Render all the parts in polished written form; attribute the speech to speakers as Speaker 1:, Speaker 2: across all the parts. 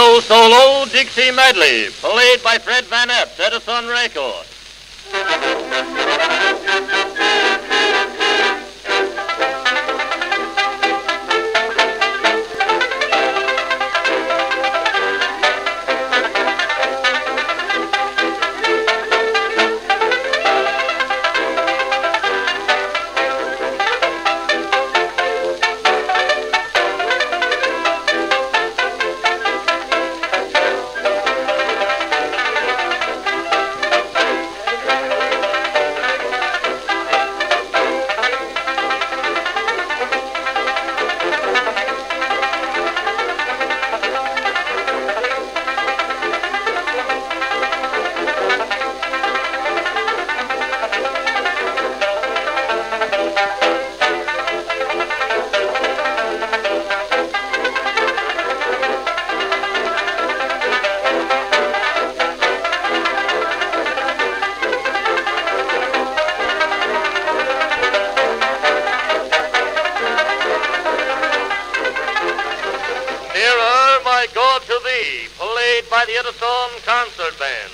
Speaker 1: Trio Solo Dixie Medley, played by Fred Van Epps, Edison Records. Played by the Edison Concert Band.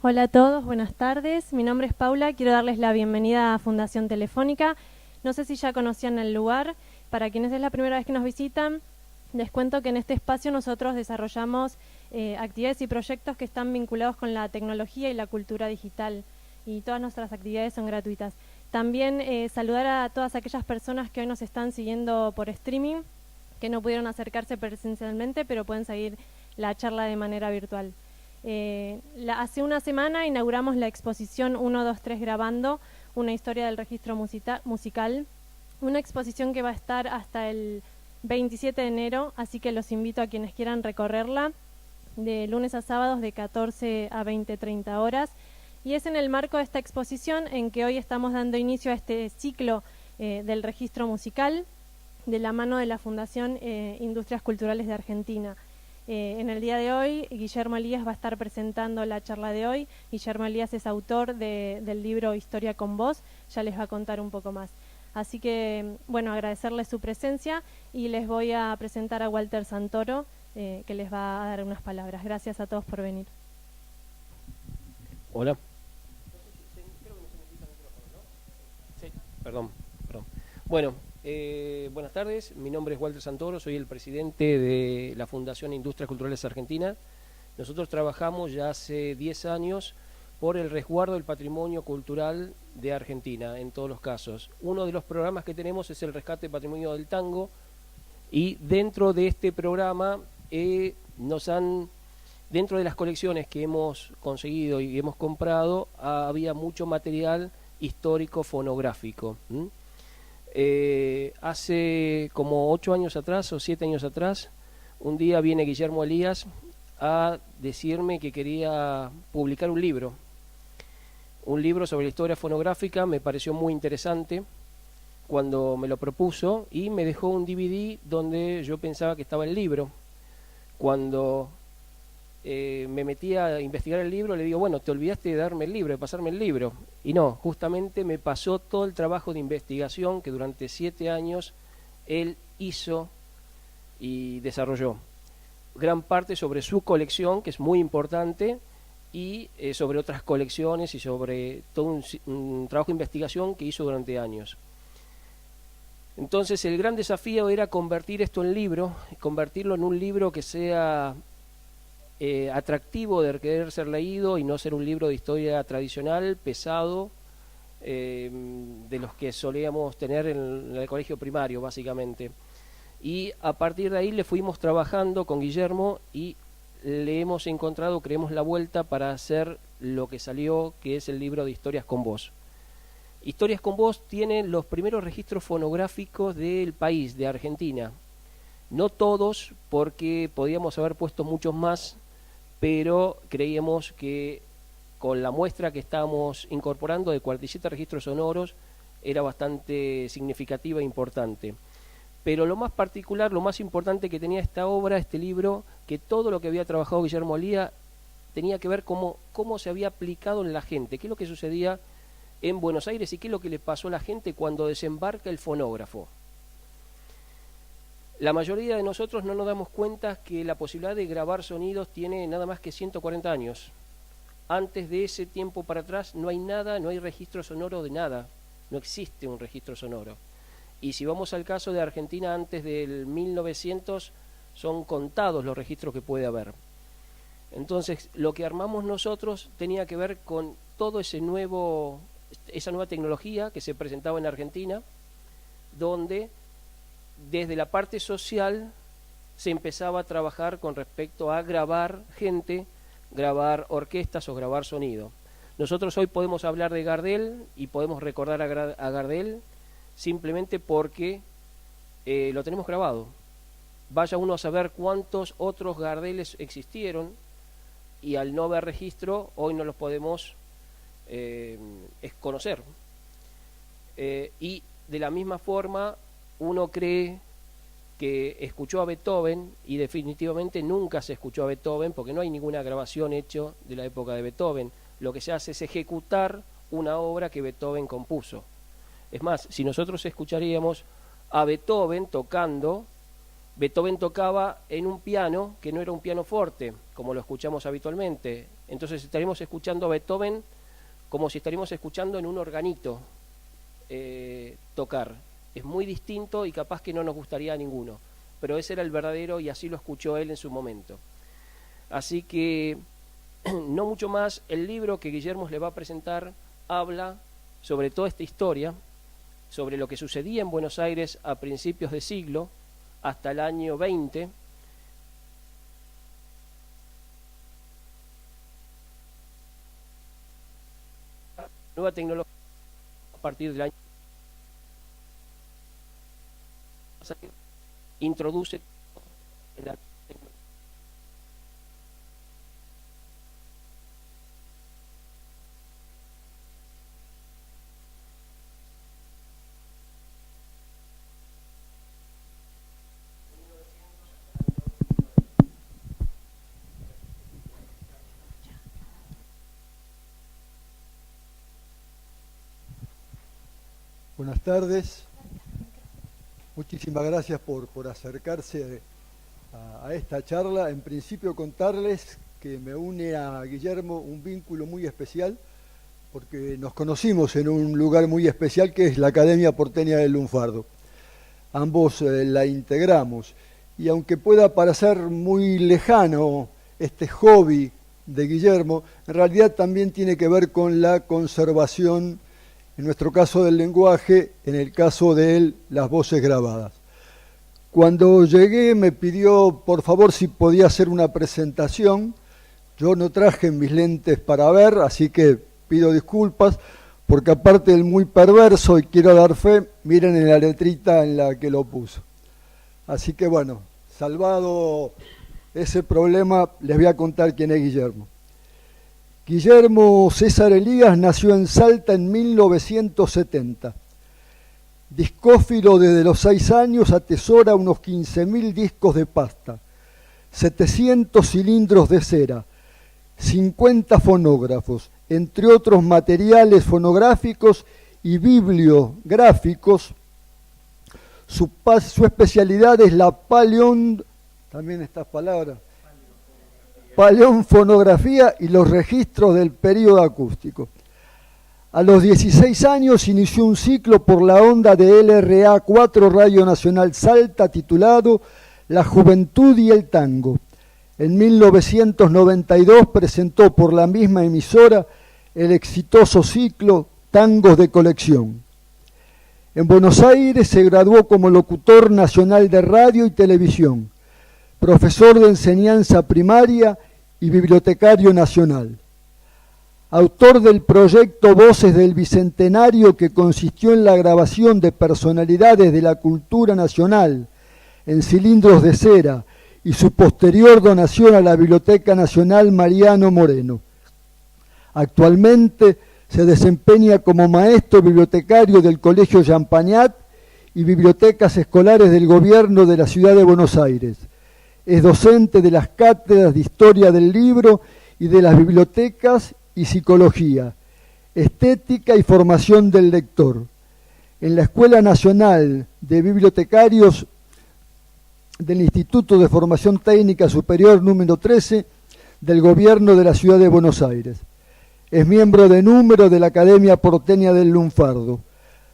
Speaker 2: Hola a todos, buenas tardes. Mi nombre es Paula, quiero darles la bienvenida a Fundación Telefónica. No sé si ya conocían el lugar. Para quienes es la primera vez que nos visitan, les cuento que en este espacio nosotros desarrollamos actividades y proyectos que están vinculados con la tecnología y la cultura digital, y todas nuestras actividades son gratuitas. También saludar a todas aquellas personas que hoy nos están siguiendo por streaming, que no pudieron acercarse presencialmente, pero pueden seguir la charla de manera virtual. Hace una semana inauguramos la exposición 123 Grabando, una historia del registro musical, una exposición que va a estar hasta el 27 de enero, así que los invito a quienes quieran recorrerla de lunes a sábados de 14 a 20-30 horas. Y es en el marco de esta exposición en que hoy estamos dando inicio a este ciclo del registro musical de la mano de la Fundación Industrias Culturales de Argentina. En el día de hoy, Guillermo Elías va a estar presentando la charla de hoy. Guillermo Elías es autor del libro Historia con Vos, ya les va a contar un poco más. Así que, bueno, agradecerles su presencia y les voy a presentar a Walter Santoro, que les va a dar unas palabras. Gracias a todos por venir.
Speaker 3: Hola. Sí, perdón. Bueno, buenas tardes, mi nombre es Walter Santoro, soy el presidente de la Fundación Industrias Culturales Argentina. Nosotros trabajamos ya hace 10 años por el resguardo del patrimonio cultural de Argentina, en todos los casos. Uno de los programas que tenemos es el rescate del patrimonio del tango, y dentro de este programa dentro de las colecciones que hemos conseguido y hemos comprado, había mucho material histórico fonográfico. Hace como 8 años atrás o 7 años atrás, un día viene Guillermo Elías a decirme que quería publicar un libro sobre la historia fonográfica. Me pareció muy interesante cuando me lo propuso y me dejó un DVD donde yo pensaba que estaba el libro. Cuando me metí a investigar el libro, le digo, bueno, te olvidaste de darme el libro, de pasarme el libro. Y no, justamente me pasó todo el trabajo de investigación que durante 7 años él hizo y desarrolló. Gran parte sobre su colección, que es muy importante, y sobre otras colecciones y sobre todo un trabajo de investigación que hizo durante años. Entonces el gran desafío era convertir esto en libro, convertirlo en un libro que sea atractivo de querer ser leído y no ser un libro de historia tradicional, pesado, de los que solíamos tener en el colegio primario, básicamente. Y a partir de ahí le fuimos trabajando con Guillermo y le hemos encontrado, creemos, la vuelta para hacer lo que salió, que es el libro de Historias con Vos. Historias con Vos tiene los primeros registros fonográficos del país, de Argentina. No todos, porque podíamos haber puesto muchos más, pero creíamos que con la muestra que estábamos incorporando de 47 registros sonoros era bastante significativa e importante. Pero lo más particular, lo más importante que tenía esta obra, este libro, que todo lo que había trabajado Guillermo Elías tenía que ver cómo se había aplicado en la gente, qué es lo que sucedía en Buenos Aires y qué es lo que le pasó a la gente cuando desembarca el fonógrafo. La mayoría de nosotros no nos damos cuenta que la posibilidad de grabar sonidos tiene nada más que 140 años. Antes de ese tiempo para atrás no hay nada, no hay registro sonoro de nada, no existe un registro sonoro. Y si vamos al caso de Argentina, antes del 1900 son contados los registros que puede haber. Entonces, lo que armamos nosotros tenía que ver con todo esa nueva tecnología que se presentaba en Argentina, donde desde la parte social se empezaba a trabajar con respecto a grabar gente, grabar orquestas o grabar sonido. Nosotros hoy podemos hablar de Gardel y podemos recordar a Gardel simplemente porque lo tenemos grabado. Vaya uno a saber cuántos otros Gardeles existieron y al no haber registro hoy no los podemos conocer. Y de la misma forma uno cree que escuchó a Beethoven y definitivamente nunca se escuchó a Beethoven porque no hay ninguna grabación hecha de la época de Beethoven. Lo que se hace es ejecutar una obra que Beethoven compuso. Es más, si nosotros escucharíamos a Beethoven tocando, Beethoven tocaba en un piano que no era un piano forte, como lo escuchamos habitualmente. Entonces estaríamos escuchando a Beethoven como si estaríamos escuchando en un organito tocar. Es muy distinto y capaz que no nos gustaría a ninguno, pero ese era el verdadero y así lo escuchó él en su momento. Así que, no mucho más, el libro que Guillermo le va a presentar habla sobre toda esta historia, sobre lo que sucedía en Buenos Aires a principios de siglo, hasta el año 20. Nueva tecnología a partir del año introduce la
Speaker 4: Buenas tardes. Muchísimas gracias por acercarse a esta charla. En principio contarles que me une a Guillermo un vínculo muy especial, porque nos conocimos en un lugar muy especial que es la Academia Porteña del Lunfardo. Ambos la integramos, y aunque pueda parecer muy lejano este hobby de Guillermo, en realidad también tiene que ver con la conservación, en nuestro caso del lenguaje, en el caso de él, las voces grabadas. Cuando llegué me pidió por favor si podía hacer una presentación. Yo no traje mis lentes para ver, así que pido disculpas, porque aparte del muy perverso, y quiero dar fe, miren en la letrita en la que lo puso. Así que bueno, salvado ese problema, les voy a contar quién es Guillermo. Guillermo César Elías nació en Salta en 1970. Discófilo desde los 6 años, atesora unos 15.000 discos de pasta, 700 cilindros de cera, 50 fonógrafos, entre otros materiales fonográficos y bibliográficos. Su especialidad es la también estas palabras, paleonfonografía y los registros del período acústico. A los 16 años inició un ciclo por la onda de LRA 4 Radio Nacional Salta titulado La Juventud y el Tango. En 1992 presentó por la misma emisora el exitoso ciclo Tangos de Colección. En Buenos Aires se graduó como locutor nacional de radio y televisión, profesor de enseñanza primaria y bibliotecario nacional. Autor del proyecto Voces del Bicentenario, que consistió en la grabación de personalidades de la cultura nacional en cilindros de cera y su posterior donación a la Biblioteca Nacional Mariano Moreno. Actualmente se desempeña como maestro bibliotecario del Colegio Champagnat y bibliotecas escolares del Gobierno de la Ciudad de Buenos Aires. Es docente de las cátedras de Historia del Libro y de las bibliotecas y Psicología, Estética y Formación del Lector. En la Escuela Nacional de Bibliotecarios del Instituto de Formación Técnica Superior número 13 del Gobierno de la Ciudad de Buenos Aires. Es miembro de número de la Academia Porteña del Lunfardo.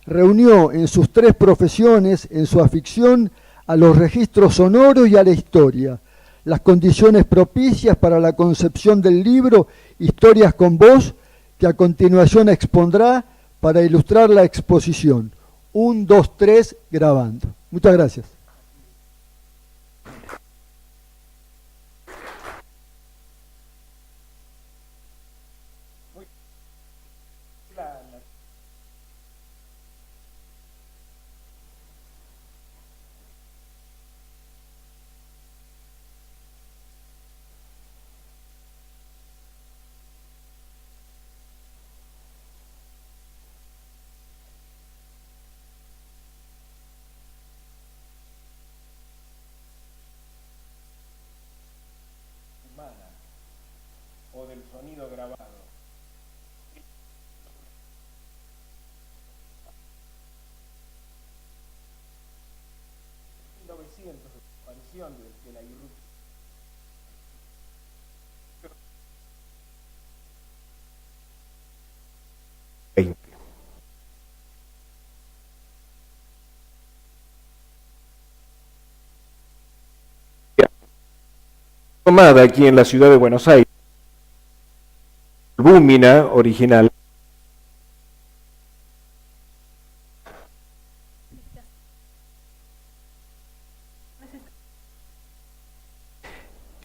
Speaker 4: Reunió en sus 3 profesiones, en su afición, a los registros sonoros y a la historia, las condiciones propicias para la concepción del libro Historias con Voz, que a continuación expondrá para ilustrar la exposición. 1, 2, 3, grabando. Muchas gracias.
Speaker 3: O del sonido grabado. 1900, expansión de la irrupción. Tomada aquí en la ciudad de Buenos Aires. Albúmina original.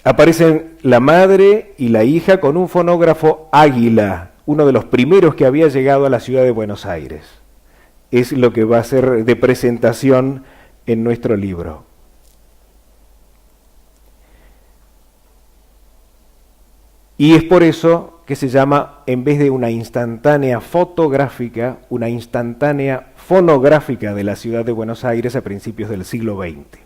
Speaker 5: aparecen la madre y la hija con un fonógrafo Águila, uno de los primeros que había llegado a la ciudad de Buenos Aires. Es lo que va a ser de presentación en nuestro libro. Y es por eso que se llama, en vez de una instantánea fotográfica, una instantánea fonográfica de la ciudad de Buenos Aires a principios del siglo XX.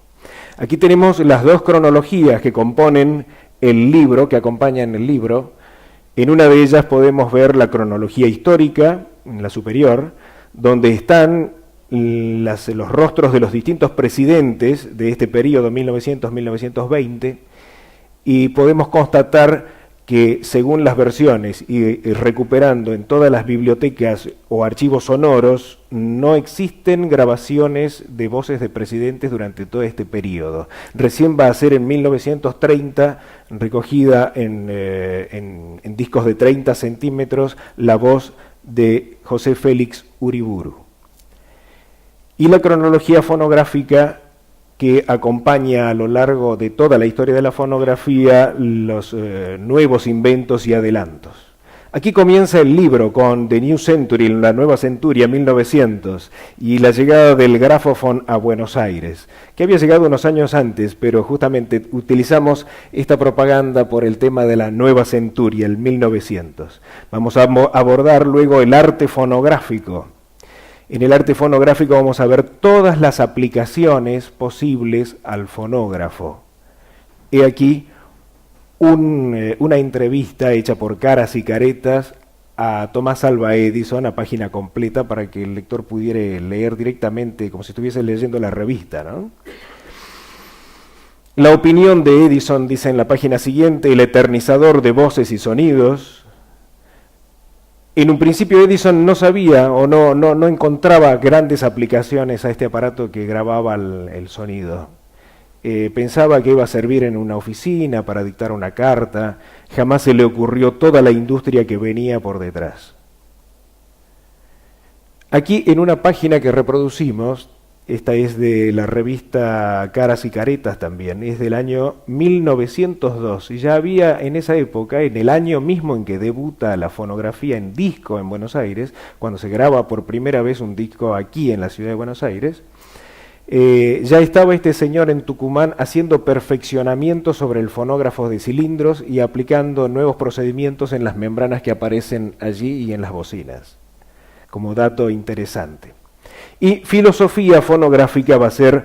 Speaker 5: Aquí tenemos las dos cronologías que componen el libro, que acompañan el libro. En una de ellas podemos ver la cronología histórica, en la superior, donde están los rostros de los distintos presidentes de este periodo 1900-1920, y podemos constatar que según las versiones y recuperando en todas las bibliotecas o archivos sonoros, no existen grabaciones de voces de presidentes durante todo este periodo. Recién va a ser en 1930 recogida en discos de 30 centímetros la voz de José Félix Uriburu. Y la cronología fonográfica que acompaña a lo largo de toda la historia de la fonografía los nuevos inventos y adelantos. Aquí comienza el libro con The New Century, la nueva centuria, 1900, y la llegada del grafófono a Buenos Aires, que había llegado unos años antes, pero justamente utilizamos esta propaganda por el tema de la nueva centuria, el 1900. Vamos a abordar luego el arte fonográfico. En el arte fonográfico vamos a ver todas las aplicaciones posibles al fonógrafo. He aquí una entrevista hecha por Caras y Caretas a Tomás Alva Edison, a página completa, para que el lector pudiera leer directamente, como si estuviese leyendo la revista, ¿no? La opinión de Edison, dice en la página siguiente, el eternizador de voces y sonidos. En un principio Edison no sabía o no encontraba grandes aplicaciones a este aparato que grababa el sonido. Pensaba que iba a servir en una oficina para dictar una carta. Jamás se le ocurrió toda la industria que venía por detrás. Aquí en una página que reproducimos, esta es de la revista Caras y Caretas también, es del año 1902, y ya había en esa época, en el año mismo en que debuta la fonografía en disco en Buenos Aires, cuando se graba por primera vez un disco aquí en la ciudad de Buenos Aires, ya estaba este señor en Tucumán haciendo perfeccionamiento sobre el fonógrafo de cilindros y aplicando nuevos procedimientos en las membranas que aparecen allí y en las bocinas, como dato interesante. Y filosofía fonográfica va a ser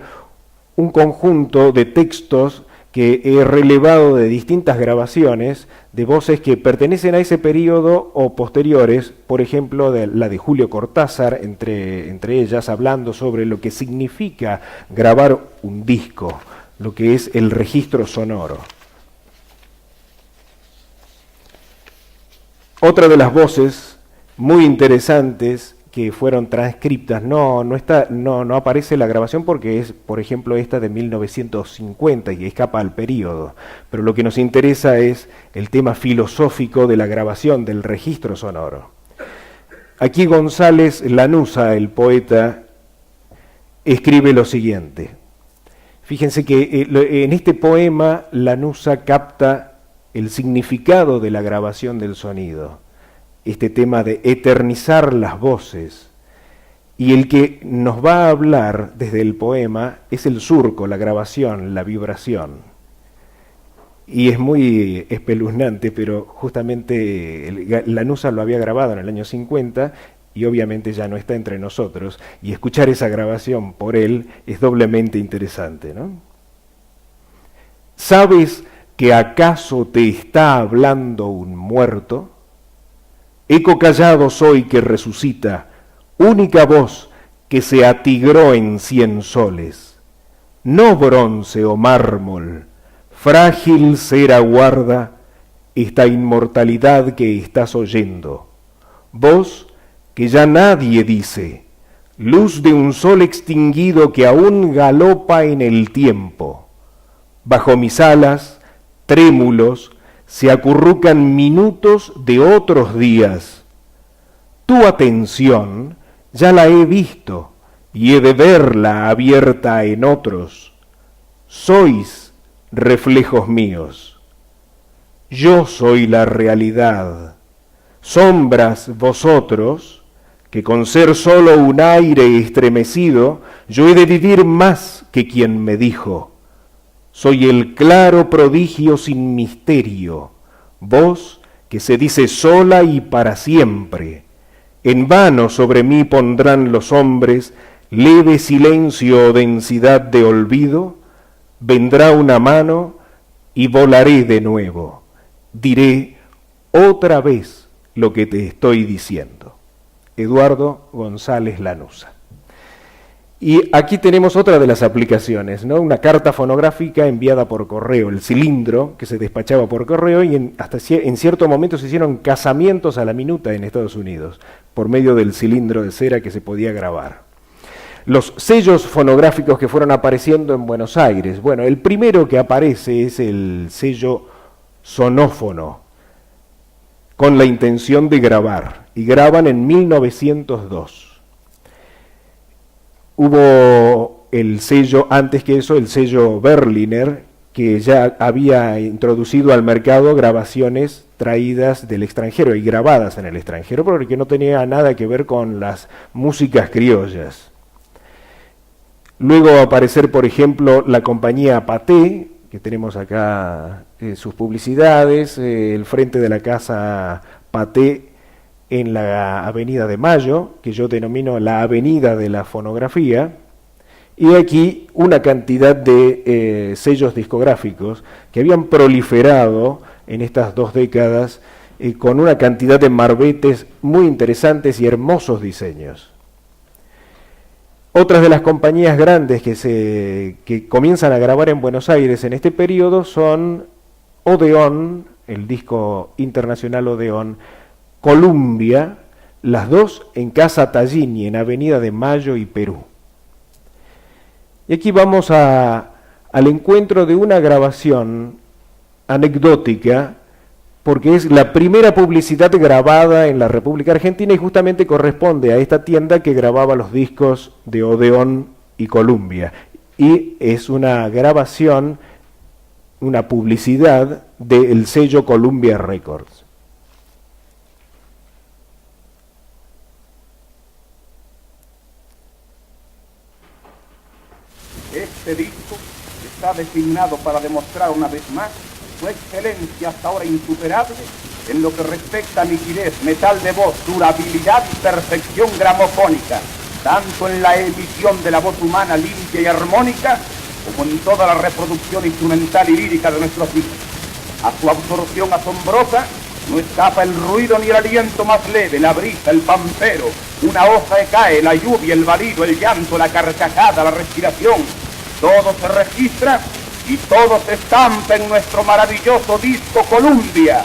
Speaker 5: un conjunto de textos que he relevado de distintas grabaciones de voces que pertenecen a ese periodo o posteriores, por ejemplo, la de Julio Cortázar, entre ellas hablando sobre lo que significa grabar un disco, lo que es el registro sonoro. Otra de las voces muy interesantes que fueron transcriptas, no aparece la grabación porque es, por ejemplo, esta de 1950 y escapa al periodo, pero lo que nos interesa es el tema filosófico de la grabación, del registro sonoro. Aquí González Lanuza, el poeta, escribe lo siguiente. Fíjense que en este poema Lanuza capta el significado de la grabación del sonido, este tema de eternizar las voces, y el que nos va a hablar desde el poema es el surco, la grabación, la vibración. Y es muy espeluznante, pero justamente Lanuza lo había grabado en el año 50 y obviamente ya no está entre nosotros, y escuchar esa grabación por él es doblemente interesante, ¿no? ¿Sabes que acaso te está hablando un muerto? Eco callado soy que resucita, única voz que se atigró en 100 soles. No bronce o mármol, frágil cera guarda esta inmortalidad que estás oyendo. Voz que ya nadie dice, luz de un sol extinguido que aún galopa en el tiempo. Bajo mis alas, trémulos, se acurrucan minutos de otros días. Tu atención ya la he visto y he de verla abierta en otros. Sois reflejos míos. Yo soy la realidad, sombras vosotros, que con ser solo un aire estremecido, yo he de vivir más que quien me dijo. Soy el claro prodigio sin misterio, voz que se dice sola y para siempre. En vano sobre mí pondrán los hombres leve silencio o densidad de olvido, vendrá una mano y volaré de nuevo. Diré otra vez lo que te estoy diciendo. Eduardo González Lanuza. Y aquí tenemos otra de las aplicaciones, ¿no? Una carta fonográfica enviada por correo, el cilindro que se despachaba por correo, y en cierto momento se hicieron casamientos a la minuta en Estados Unidos por medio del cilindro de cera que se podía grabar. Los sellos fonográficos que fueron apareciendo en Buenos Aires. Bueno, el primero que aparece es el sello sonófono, con la intención de grabar, y graban en 1902. Hubo el sello, antes que eso, el sello Berliner, que ya había introducido al mercado grabaciones traídas del extranjero y grabadas en el extranjero, porque no tenía nada que ver con las músicas criollas. Luego va a aparecer, por ejemplo, la compañía Pathé, que tenemos acá sus publicidades, el frente de la casa Pathé en la Avenida de Mayo, que yo denomino la Avenida de la Fonografía, y aquí una cantidad de sellos discográficos que habían proliferado en estas 2 décadas con una cantidad de marbetes muy interesantes y hermosos diseños. Otras de las compañías grandes que comienzan a grabar en Buenos Aires en este periodo son Odeón, el disco internacional Odeón, Columbia, las dos en Casa Tallini, en Avenida de Mayo y Perú. Y aquí vamos al encuentro de una grabación anecdótica, porque es la primera publicidad grabada en la República Argentina y justamente corresponde a esta tienda que grababa los discos de Odeón y Columbia. Y es una grabación, una publicidad del sello Columbia Records.
Speaker 6: Este disco está designado para demostrar una vez más su excelencia hasta ahora insuperable en lo que respecta a nitidez, metal de voz, durabilidad y perfección gramofónica, tanto en la emisión de la voz humana limpia y armónica, como en toda la reproducción instrumental y lírica de nuestros discos. A su absorción asombrosa no escapa el ruido ni el aliento más leve, la brisa, el pampero, una hoja que cae, la lluvia, el balido, el llanto, la carcajada, la respiración. Todo se registra y todo se estampa en nuestro maravilloso disco Columbia,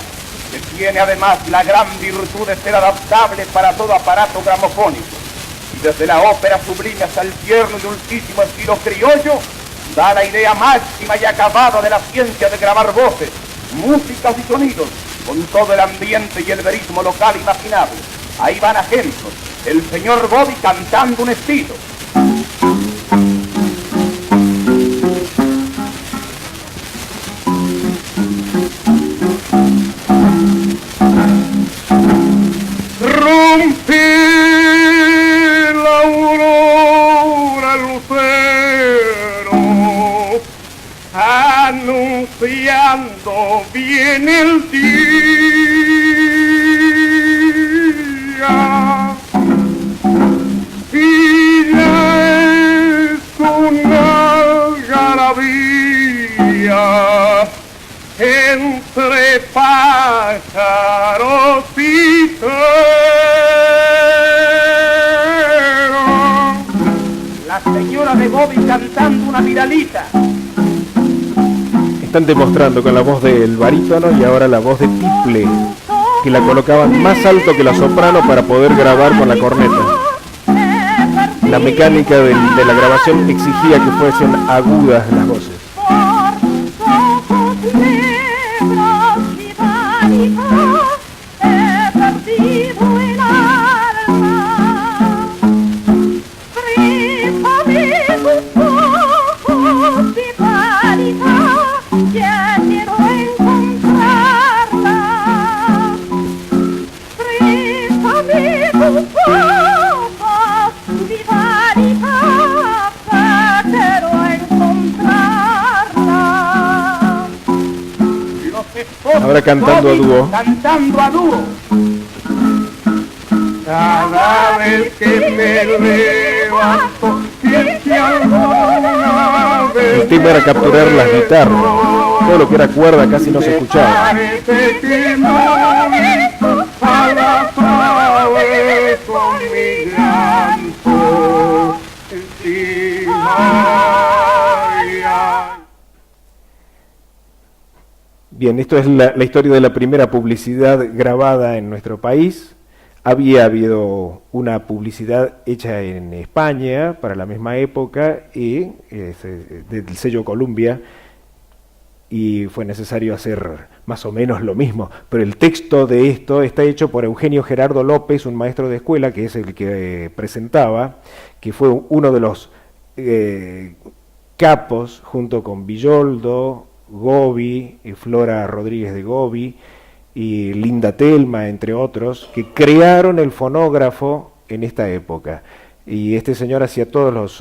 Speaker 6: que tiene además la gran virtud de ser adaptable para todo aparato gramofónico. Y desde la ópera sublime hasta el tierno y dulcísimo estilo criollo, da la idea máxima y acabada de la ciencia de grabar voces, músicas y sonidos, con todo el ambiente y el verismo local imaginable. Ahí van ejemplos. El señor Bobby cantando un estilo.
Speaker 7: Rompe la aurora lucero, anunciando viene el día, y ya es una algarabía entre pájaros y
Speaker 6: la señora de Bobby cantando una viralita.
Speaker 5: Están demostrando con la voz del barítono y ahora la voz de tiple, que la colocaban más alto que la soprano para poder grabar con la corneta. La mecánica de la grabación exigía que fuesen agudas las voces.
Speaker 8: Ya quiero encontrar
Speaker 5: Ahora cantando a dúo.
Speaker 6: Cantando a dúo.
Speaker 7: Cada vez que me levanto, si alguna vez
Speaker 5: El tema era capturar las guitarras. Todo lo que era cuerda casi no se escuchaba.
Speaker 7: parece que no visto a las aves con mi llanto encima.
Speaker 5: Bien, esto es la historia de la primera publicidad grabada en nuestro país. Había habido una publicidad hecha en España para la misma época y del sello Columbia, y fue necesario hacer más o menos lo mismo. Pero el texto de esto está hecho por Eugenio Gerardo López, un maestro de escuela que es el que presentaba, que fue uno de los capos junto con Villoldo, Gobi, Flora Rodríguez de Gobi y Linda Telma, entre otros, que crearon el fonógrafo en esta época. Y este señor hacía todas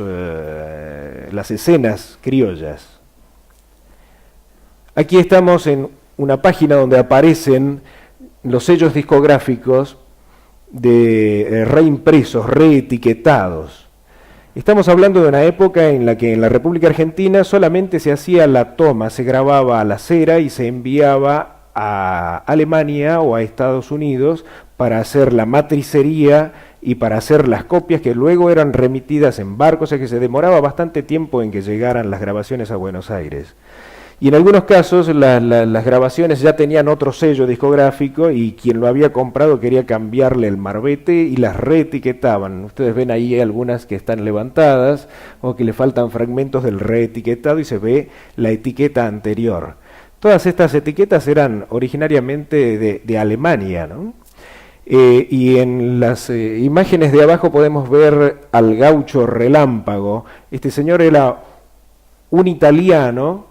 Speaker 5: las escenas criollas. Aquí estamos en una página donde aparecen los sellos discográficos reimpresos, reetiquetados. Estamos hablando de una época en la que en la República Argentina solamente se hacía la toma, se grababa a la cera y se enviaba a Alemania o a Estados Unidos para hacer la matricería y para hacer las copias que luego eran remitidas en barcos, o sea que se demoraba bastante tiempo en que llegaran las grabaciones a Buenos Aires. Y en algunos casos las grabaciones ya tenían otro sello discográfico y quien lo había comprado quería cambiarle el marbete y las reetiquetaban. Ustedes ven ahí algunas que están levantadas o que le faltan fragmentos del reetiquetado y se ve la etiqueta anterior. Todas estas etiquetas eran originariamente de Alemania, ¿no? Y en las imágenes de abajo podemos ver al gaucho Relámpago. Este señor era un italiano,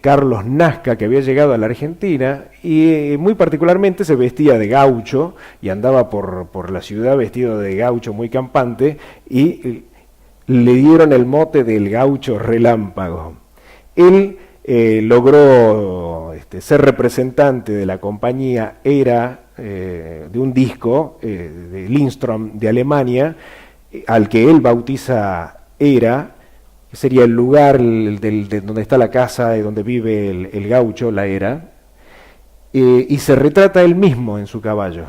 Speaker 5: Carlos Nasca, que había llegado a la Argentina y muy particularmente se vestía de gaucho y andaba por la ciudad vestido de gaucho muy campante y le dieron el mote del gaucho Relámpago. Él logró ser representante de la compañía ERA, de un disco de Lindström de Alemania, al que él bautiza ERA, que sería el lugar de donde está la casa y donde vive el gaucho, la ERA, y se retrata él mismo en su caballo.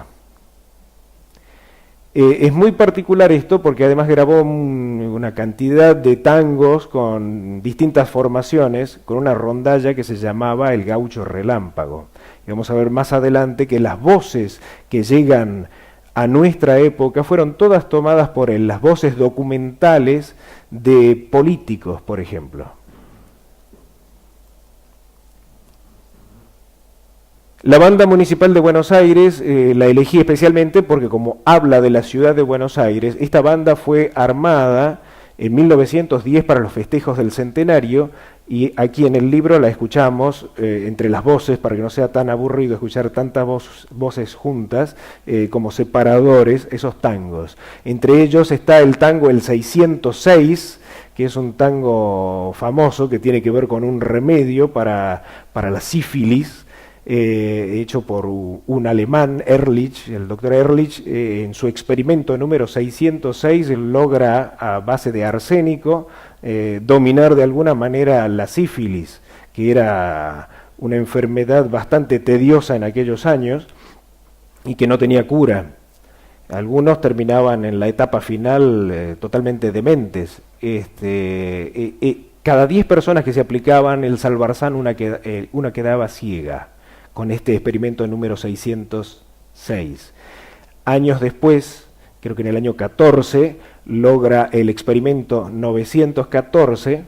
Speaker 5: Es muy particular esto porque además grabó una cantidad de tangos con distintas formaciones, con una rondalla que se llamaba El Gaucho Relámpago. Y vamos a ver más adelante que las voces que llegan a nuestra época fueron todas tomadas por él, las voces documentales de políticos, por ejemplo. La Banda Municipal de Buenos Aires la elegí especialmente porque como habla de la ciudad de Buenos Aires, esta banda fue armada en 1910 para los festejos del centenario y aquí en el libro la escuchamos entre las voces para que no sea tan aburrido escuchar tantas voces juntas como separadores, esos tangos. Entre ellos está el tango El 606, que es un tango famoso que tiene que ver con un remedio para la sífilis, hecho por un alemán, Ehrlich, el doctor Ehrlich, en su experimento número 606 logra a base de arsénico dominar de alguna manera la sífilis, que era una enfermedad bastante tediosa en aquellos años y que no tenía cura. Algunos terminaban en la etapa final totalmente dementes. Cada 10 personas que se aplicaban el Salvarsan, una quedaba ciega con este experimento número 606. Años después, creo que en el año 14, logra el experimento 914,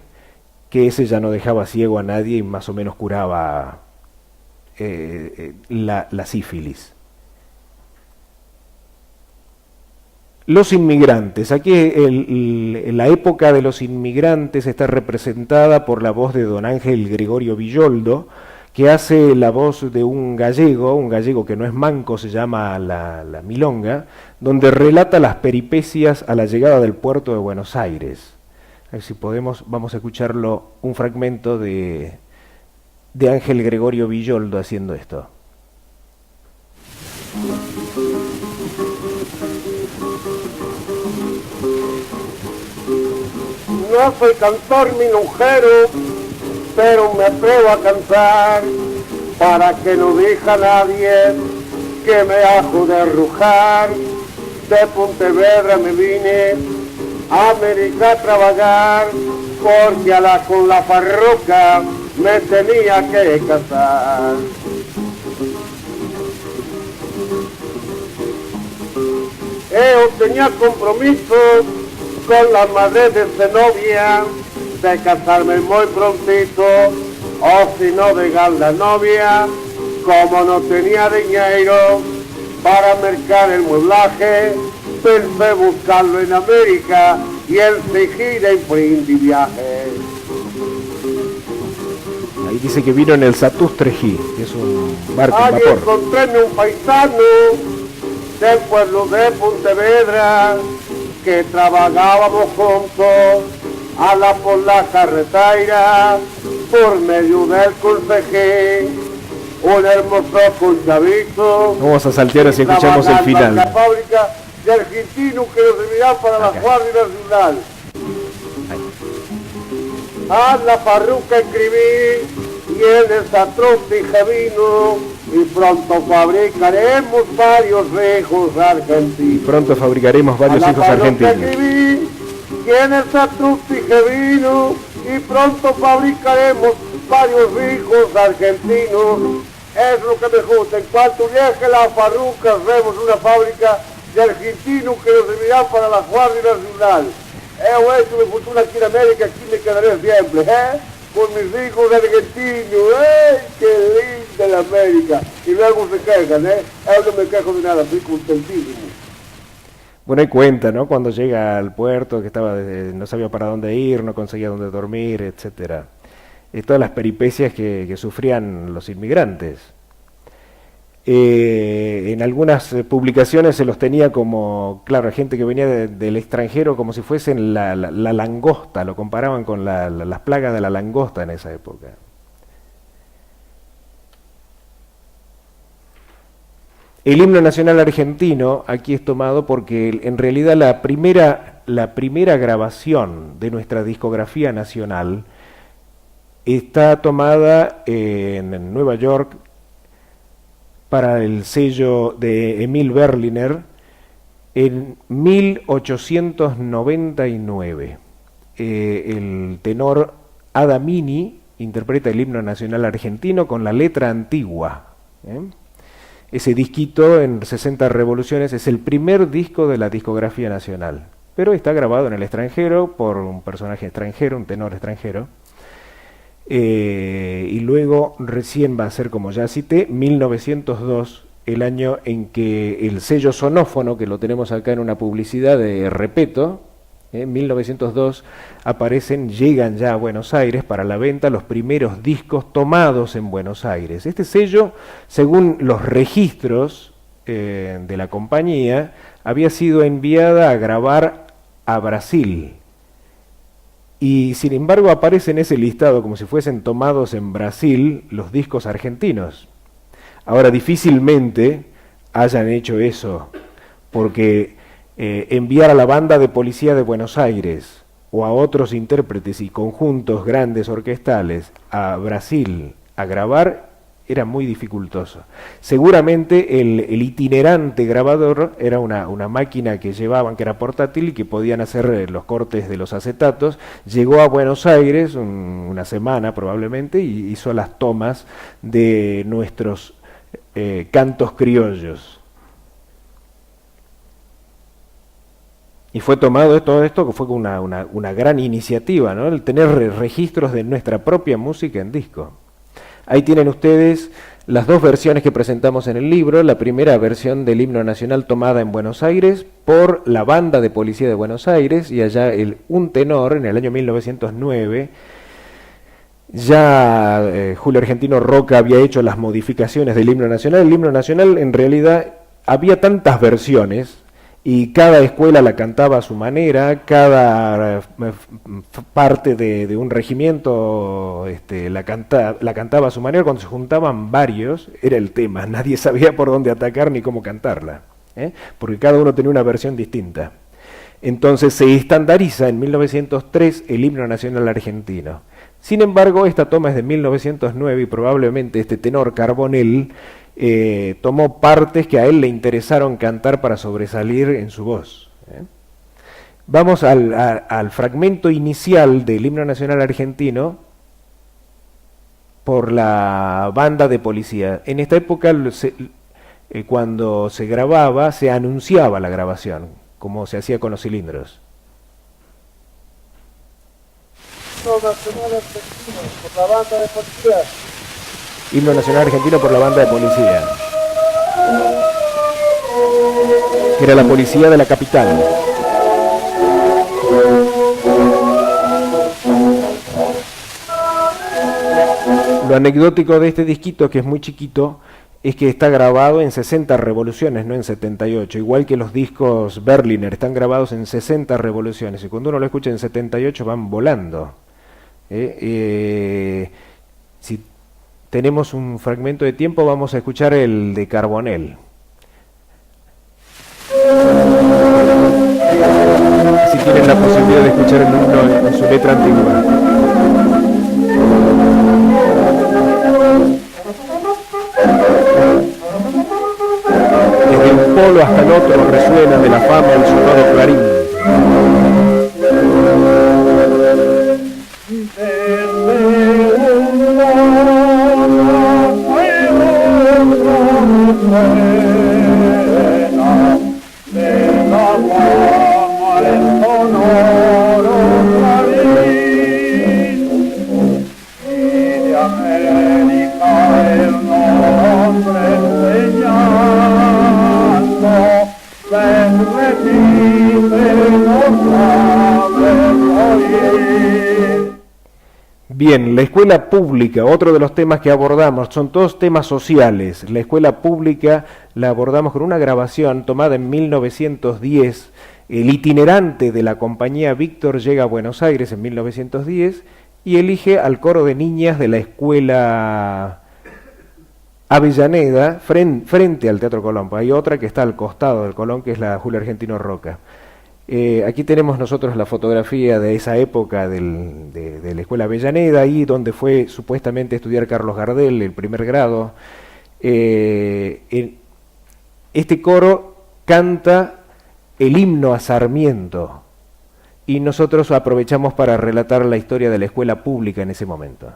Speaker 5: que ese ya no dejaba ciego a nadie y más o menos curaba la sífilis. Los inmigrantes. Aquí la época de los inmigrantes está representada por la voz de don Ángel Gregorio Villoldo, que hace la voz de un gallego que no es manco, se llama la Milonga, donde relata las peripecias a la llegada del puerto de Buenos Aires. A ver si podemos, vamos a escucharlo, un fragmento de de Ángel Gregorio Villoldo haciendo esto.
Speaker 7: No soy cantor minujero, pero me atrevo a cantar para que no diga nadie que me hago de rujar. De Pontevedra me vine a América a trabajar, porque con la farruca me tenía que casar. Yo tenía compromiso con la madre de Zenobia de casarme muy prontito, o si no de la novia, como no tenía dinero para mercar el mueblaje, pensé buscarlo en América y enseguida emprendí viaje.
Speaker 5: Ahí dice que vino en el Satustrejí, que es un barco, un
Speaker 7: Allí
Speaker 5: vapor.
Speaker 7: encontréme un paisano del pueblo de Pontevedra, que trabajábamos juntos por la carretera, por medio del consejí, un hermoso conchavito.
Speaker 5: Vamos a saltear así escuchamos el final.
Speaker 7: La fábrica de argentinos que nos servirán para la Guardia Nacional. A la farruca escribí y en esa dije vino, y pronto fabricaremos varios hijos argentinos.
Speaker 5: Pronto fabricaremos varios hijos argentinos.
Speaker 7: Escribí, y en esa dije vino, y pronto fabricaremos varios hijos argentinos. Es lo que me gusta. En cuanto llegue la farruca, haremos una fábrica de argentinos que nos servirán para la Guardia Nacional. He hecho mi fortuna aquí en América, aquí me quedaré siempre, con mis hijos argentinos, qué linda la América. Y luego se quejan, yo no me quejo de nada, estoy contentísimo.
Speaker 5: Bueno, y cuenta, ¿no? Cuando llega al puerto, que no sabía para dónde ir, no conseguía dónde dormir, etcétera. Todas las peripecias que sufrían los inmigrantes. En algunas publicaciones se los tenía como, claro, gente que venía del extranjero como si fuesen la langosta, lo comparaban con las plagas de la langosta en esa época. El himno nacional argentino aquí es tomado porque en realidad la primera grabación de nuestra discografía nacional está tomada en Nueva York para el sello de Emil Berliner en 1899. El tenor Adamini interpreta el himno nacional argentino con la letra antigua. Ese disquito en 60 revoluciones es el primer disco de la discografía nacional, pero está grabado en el extranjero por un personaje extranjero, un tenor extranjero. Y luego recién va a ser, como ya cité, 1902, el año en que el sello sonófono, que lo tenemos acá en una publicidad de Repeto, en 1902 llegan ya a Buenos Aires para la venta los primeros discos tomados en Buenos Aires. Este sello, según los registros de la compañía, había sido enviada a grabar a Brasil. Y sin embargo aparece en ese listado como si fuesen tomados en Brasil los discos argentinos. Ahora difícilmente hayan hecho eso, porque enviar a la banda de policía de Buenos Aires o a otros intérpretes y conjuntos grandes orquestales a Brasil a grabar era muy dificultoso. Seguramente el itinerante grabador era una máquina que llevaban, que era portátil y que podían hacer los cortes de los acetatos. Llegó a Buenos Aires una semana probablemente y hizo las tomas de nuestros cantos criollos. Y fue tomado todo esto, que fue una gran iniciativa, ¿no? El tener registros de nuestra propia música en disco. Ahí tienen ustedes las dos versiones que presentamos en el libro. La primera versión del himno nacional tomada en Buenos Aires por la banda de policía de Buenos Aires, y allá un tenor en el año 1909. Ya Julio Argentino Roca había hecho las modificaciones del himno nacional. El himno nacional en realidad había tantas versiones y cada escuela la cantaba a su manera, cada parte de un regimiento la cantaba a su manera. Cuando se juntaban varios, era el tema, nadie sabía por dónde atacar ni cómo cantarla, porque cada uno tenía una versión distinta. Entonces se estandariza en 1903 el himno nacional argentino. Sin embargo, esta toma es de 1909 y probablemente este tenor Carbonell tomó partes que a él le interesaron cantar para sobresalir en su voz. Vamos al fragmento inicial del himno nacional argentino por la banda de policía. En esta época, cuando se grababa, se anunciaba la grabación, como se hacía con los cilindros.
Speaker 7: Nacional Argentino, por la banda de policía.
Speaker 5: Himno nacional argentino por la banda de policía. Era la policía de la capital. Lo anecdótico de este disquito, que es muy chiquito, es que está grabado en 60 revoluciones, no en 78. Igual que los discos Berliner están grabados en 60 revoluciones. Y cuando uno lo escucha en 78 van volando. Si tenemos un fragmento de tiempo, vamos a escuchar el de Carbonell. Si tienen la posibilidad de escuchar el himno en su letra antigua. Desde un polo hasta el otro resuena de la fama el sonoro clarín. Bien, la escuela pública, otro de los temas que abordamos, son todos temas sociales. La escuela pública la abordamos con una grabación tomada en 1910. El itinerante de la compañía Víctor llega a Buenos Aires en 1910 y elige al coro de niñas de la escuela Avellaneda frente al Teatro Colón. Hay otra que está al costado del Colón, que es la Julio Argentino Roca. Aquí tenemos nosotros la fotografía de esa época de la escuela Avellaneda, ahí donde fue supuestamente a estudiar Carlos Gardel, el primer grado. Este coro canta el himno a Sarmiento y nosotros aprovechamos para relatar la historia de la escuela pública en ese momento.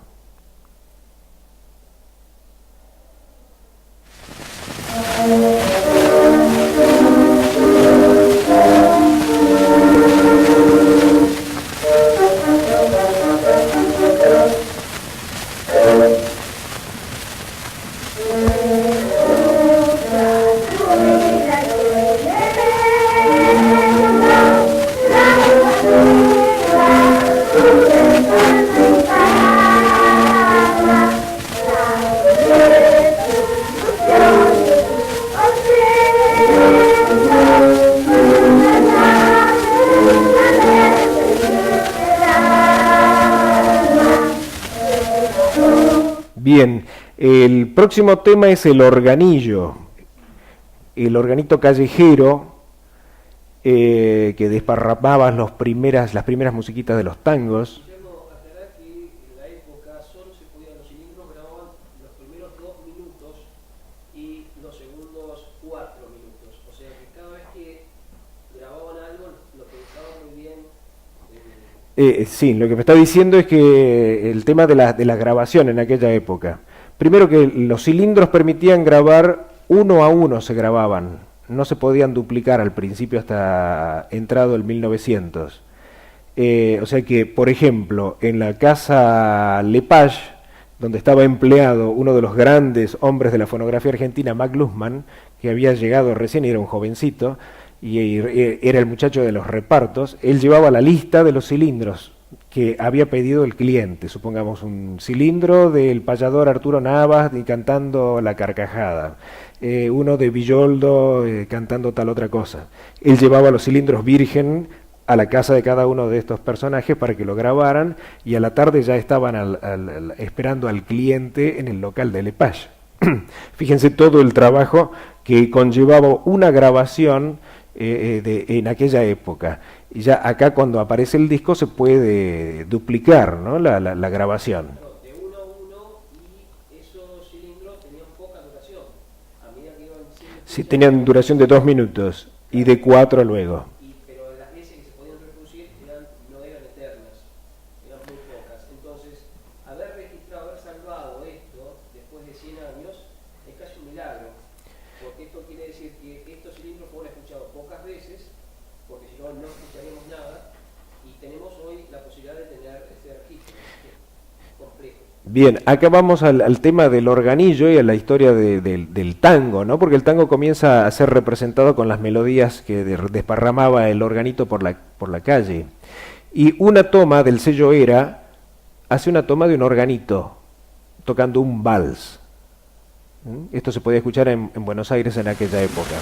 Speaker 5: Bien, el próximo tema es el organillo, el organito callejero que desparramaba las primeras musiquitas de los tangos.
Speaker 3: Aclarar que en la época solo se podían, los cilindros grababan los primeros 2 minutos y los segundos 4 minutos. O sea que cada vez que grababan algo lo pensaban muy bien.
Speaker 5: Sí, lo que me está diciendo es que el tema de la grabación en aquella época, primero que los cilindros permitían grabar uno a uno, se grababan, no se podían duplicar al principio hasta entrado el 1900. O sea que, por ejemplo, en la casa Lepage, donde estaba empleado uno de los grandes hombres de la fonografía argentina, Mac Lussmann, que había llegado recién y era un jovencito, y era el muchacho de los repartos, él llevaba la lista de los cilindros que había pedido el cliente, supongamos un cilindro del payador Arturo Navas y cantando La Carcajada, uno de Villoldo cantando tal otra cosa. Él llevaba los cilindros virgen a la casa de cada uno de estos personajes para que lo grabaran, y a la tarde ya estaban esperando al cliente en el local de Lepage. Fíjense todo el trabajo que conllevaba una grabación en aquella época. Y ya acá, cuando aparece el disco, se puede duplicar, ¿no?, la grabación.
Speaker 3: De uno a uno, y esos cilindros tenían poca duración. A medida que iban siendo,
Speaker 5: Sí, tenían duración de 2 minutos y de 4 luego.
Speaker 3: pero las veces que se podían reproducir no eran eternas, eran muy pocas. Entonces, haber registrado, haber salvado esto después de 100 años es casi un milagro, porque esto quiere decir que estos cilindros fueron escuchados pocas veces, porque si no, no escucharíamos nada, y tenemos hoy la posibilidad de tener este registro completo.
Speaker 5: Bien, acá vamos al tema del organillo y a la historia del tango, ¿no? Porque el tango comienza a ser representado con las melodías que desparramaba el organito por la calle. Y una toma del sello Era hace una toma de un organito tocando un vals. Esto se podía escuchar en Buenos Aires en aquella época.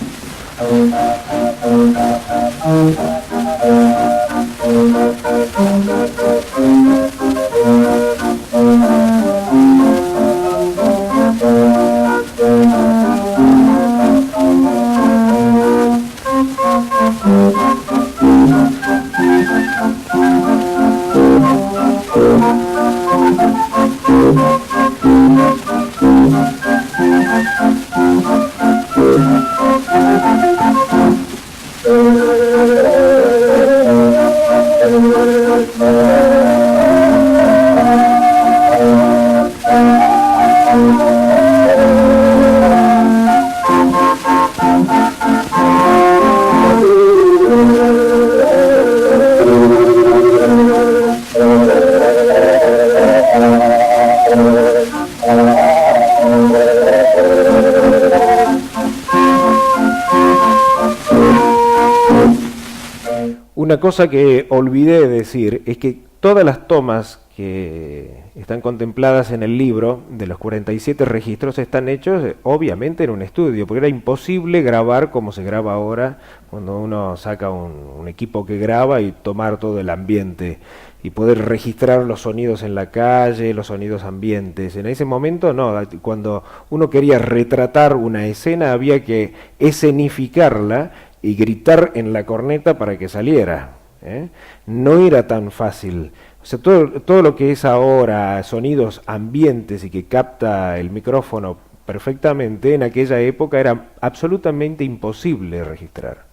Speaker 5: Una cosa que olvidé decir es que todas las tomas que están contempladas en el libro, de los 47 registros, están hechos obviamente en un estudio, porque era imposible grabar como se graba ahora, cuando uno saca un equipo que graba y tomar todo el ambiente y poder registrar los sonidos en la calle, los sonidos ambientes. En ese momento no, cuando uno quería retratar una escena había que escenificarla y gritar en la corneta para que saliera, ¿eh? No era tan fácil. O sea, todo lo que es ahora sonidos ambientes y que capta el micrófono perfectamente, en aquella época era absolutamente imposible registrar.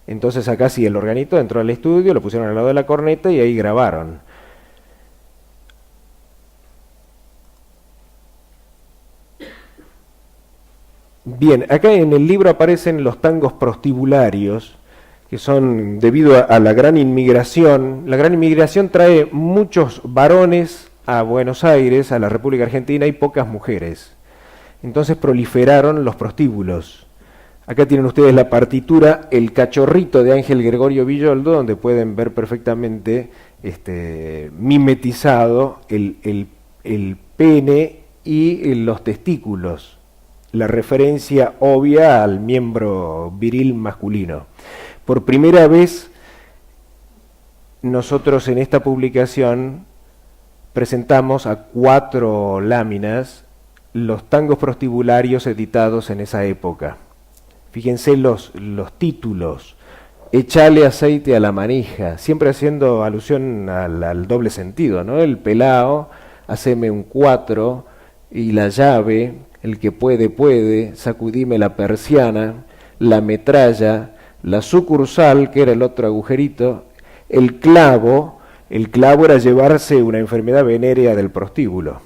Speaker 5: Entonces acá sí, el organito entró al estudio, lo pusieron al lado de la corneta y ahí grabaron. Bien, acá en el libro aparecen los tangos prostibularios, que son debido a la gran inmigración. La gran inmigración trae muchos varones a Buenos Aires, a la República Argentina, y pocas mujeres. Entonces proliferaron los prostíbulos. Acá tienen ustedes la partitura El Cachorrito de Ángel Gregorio Villoldo, donde pueden ver perfectamente mimetizado el pene y los testículos, la referencia obvia al miembro viril masculino. Por primera vez, nosotros en esta publicación presentamos a 4 láminas los tangos prostibularios editados en esa época. Fíjense los títulos: Echale aceite a la manija, siempre haciendo alusión al doble sentido, ¿no? El pelao, haceme un 4, y la llave, el que puede, sacudime la persiana, la metralla, la sucursal, que era el otro agujerito, el clavo era llevarse una enfermedad venérea del prostíbulo.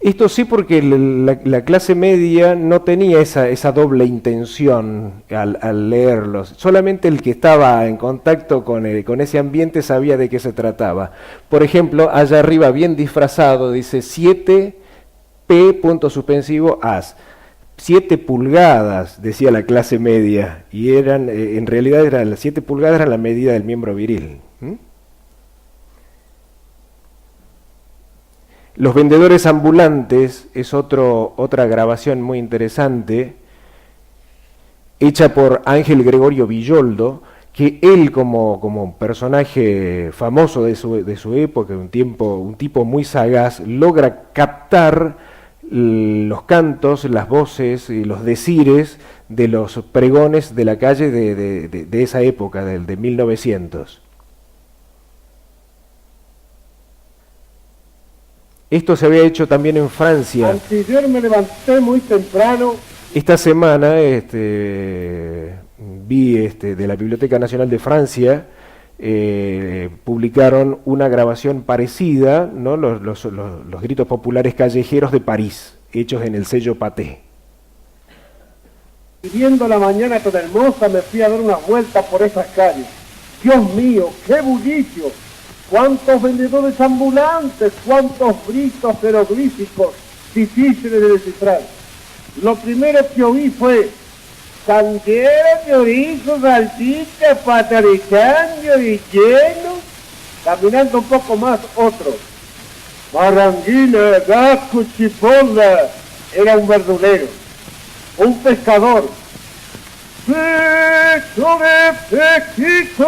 Speaker 5: Esto sí, porque la clase media no tenía esa doble intención al leerlos. Solamente el que estaba en contacto con ese ambiente sabía de qué se trataba. Por ejemplo, allá arriba, bien disfrazado, dice 7 P, punto suspensivo, as. 7 pulgadas, decía la clase media, y eran, en realidad las 7 pulgadas eran la medida del miembro viril. Los vendedores ambulantes es otra grabación muy interesante, hecha por Ángel Gregorio Villoldo, que él como personaje famoso de su época, un tipo muy sagaz, logra captar los cantos, las voces y los decires de los pregones de la calle de esa época, de 1900. Esto se había hecho también en Francia.
Speaker 7: Antier me levanté muy temprano.
Speaker 5: Esta semana vi de la Biblioteca Nacional de Francia, publicaron una grabación parecida, ¿no? los gritos populares callejeros de París, hechos en el sello Pathé.
Speaker 7: Y viendo la mañana tan hermosa, me fui a dar una vuelta por esas calles. Dios mío, qué bullicio, cuántos vendedores ambulantes, cuántos gritos jeroglíficos difíciles de descifrar. Lo primero que oí fue sandera, chorizo, salchicha, pataricán, lloriqueno. Caminando un poco más, otro. Barranguina, gasco, chipola. Era un verdulero. Un pescador. Pecho de pequito,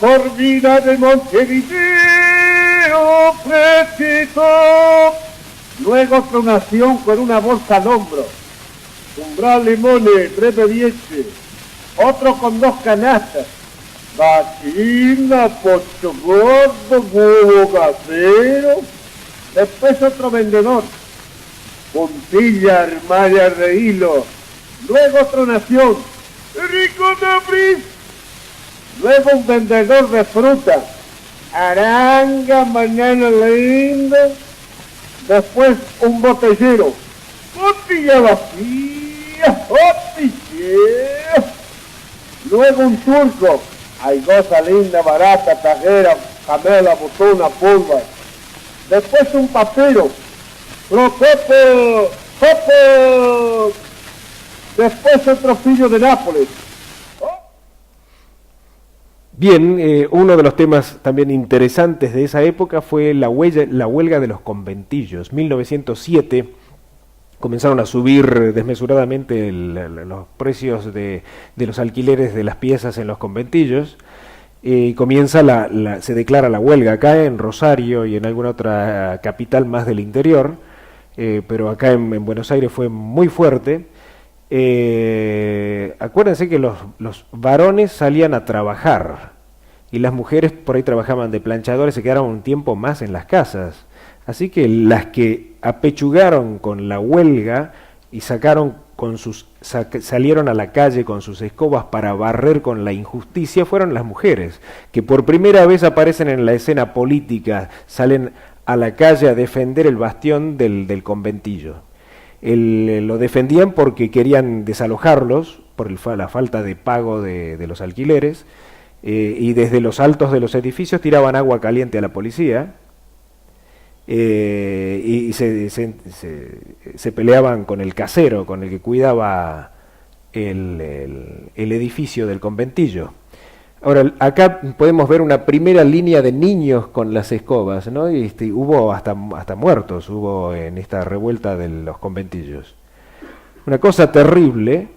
Speaker 7: por vida de Montevideo, pequito. Luego tronación con una bolsa al hombro. Umbral, limones, 3 billetes. Otro con 2 canastas. Gallina, pocho gordo, huevo casero. Después otro vendedor. Puntilla, armaria de hilo. Luego tronación. Rico de bris. Luego un vendedor de fruta. Aranga, banana linda. Después un botellero. Botella vacía, botella. Luego un turco. Hay cosa linda, barata, tajera, camela, botona, pulva. Después un papero. Procopo, copo. Después otro pillo de Nápoles.
Speaker 5: Bien, uno de los temas también interesantes de esa época fue la huelga de los conventillos. 1907 comenzaron a subir desmesuradamente los precios de los alquileres de las piezas en los conventillos. Comienza se declara la huelga acá en Rosario y en alguna otra capital más del interior, pero acá en Buenos Aires fue muy fuerte. Acuérdense que los varones salían a trabajar y las mujeres por ahí trabajaban de planchadores, se quedaron un tiempo más en las casas. Así que las que apechugaron con la huelga y salieron a la calle con sus escobas para barrer con la injusticia fueron las mujeres, que por primera vez aparecen en la escena política, salen a la calle a defender el bastión del conventillo. Lo defendían porque querían desalojarlos por la falta de pago de los alquileres, y desde los altos de los edificios tiraban agua caliente a la policía, y se peleaban con el casero, con el que cuidaba el edificio del conventillo. Ahora, acá podemos ver una primera línea de niños con las escobas, ¿no? Y hubo hasta muertos, hubo en esta revuelta de los conventillos. Una cosa terrible,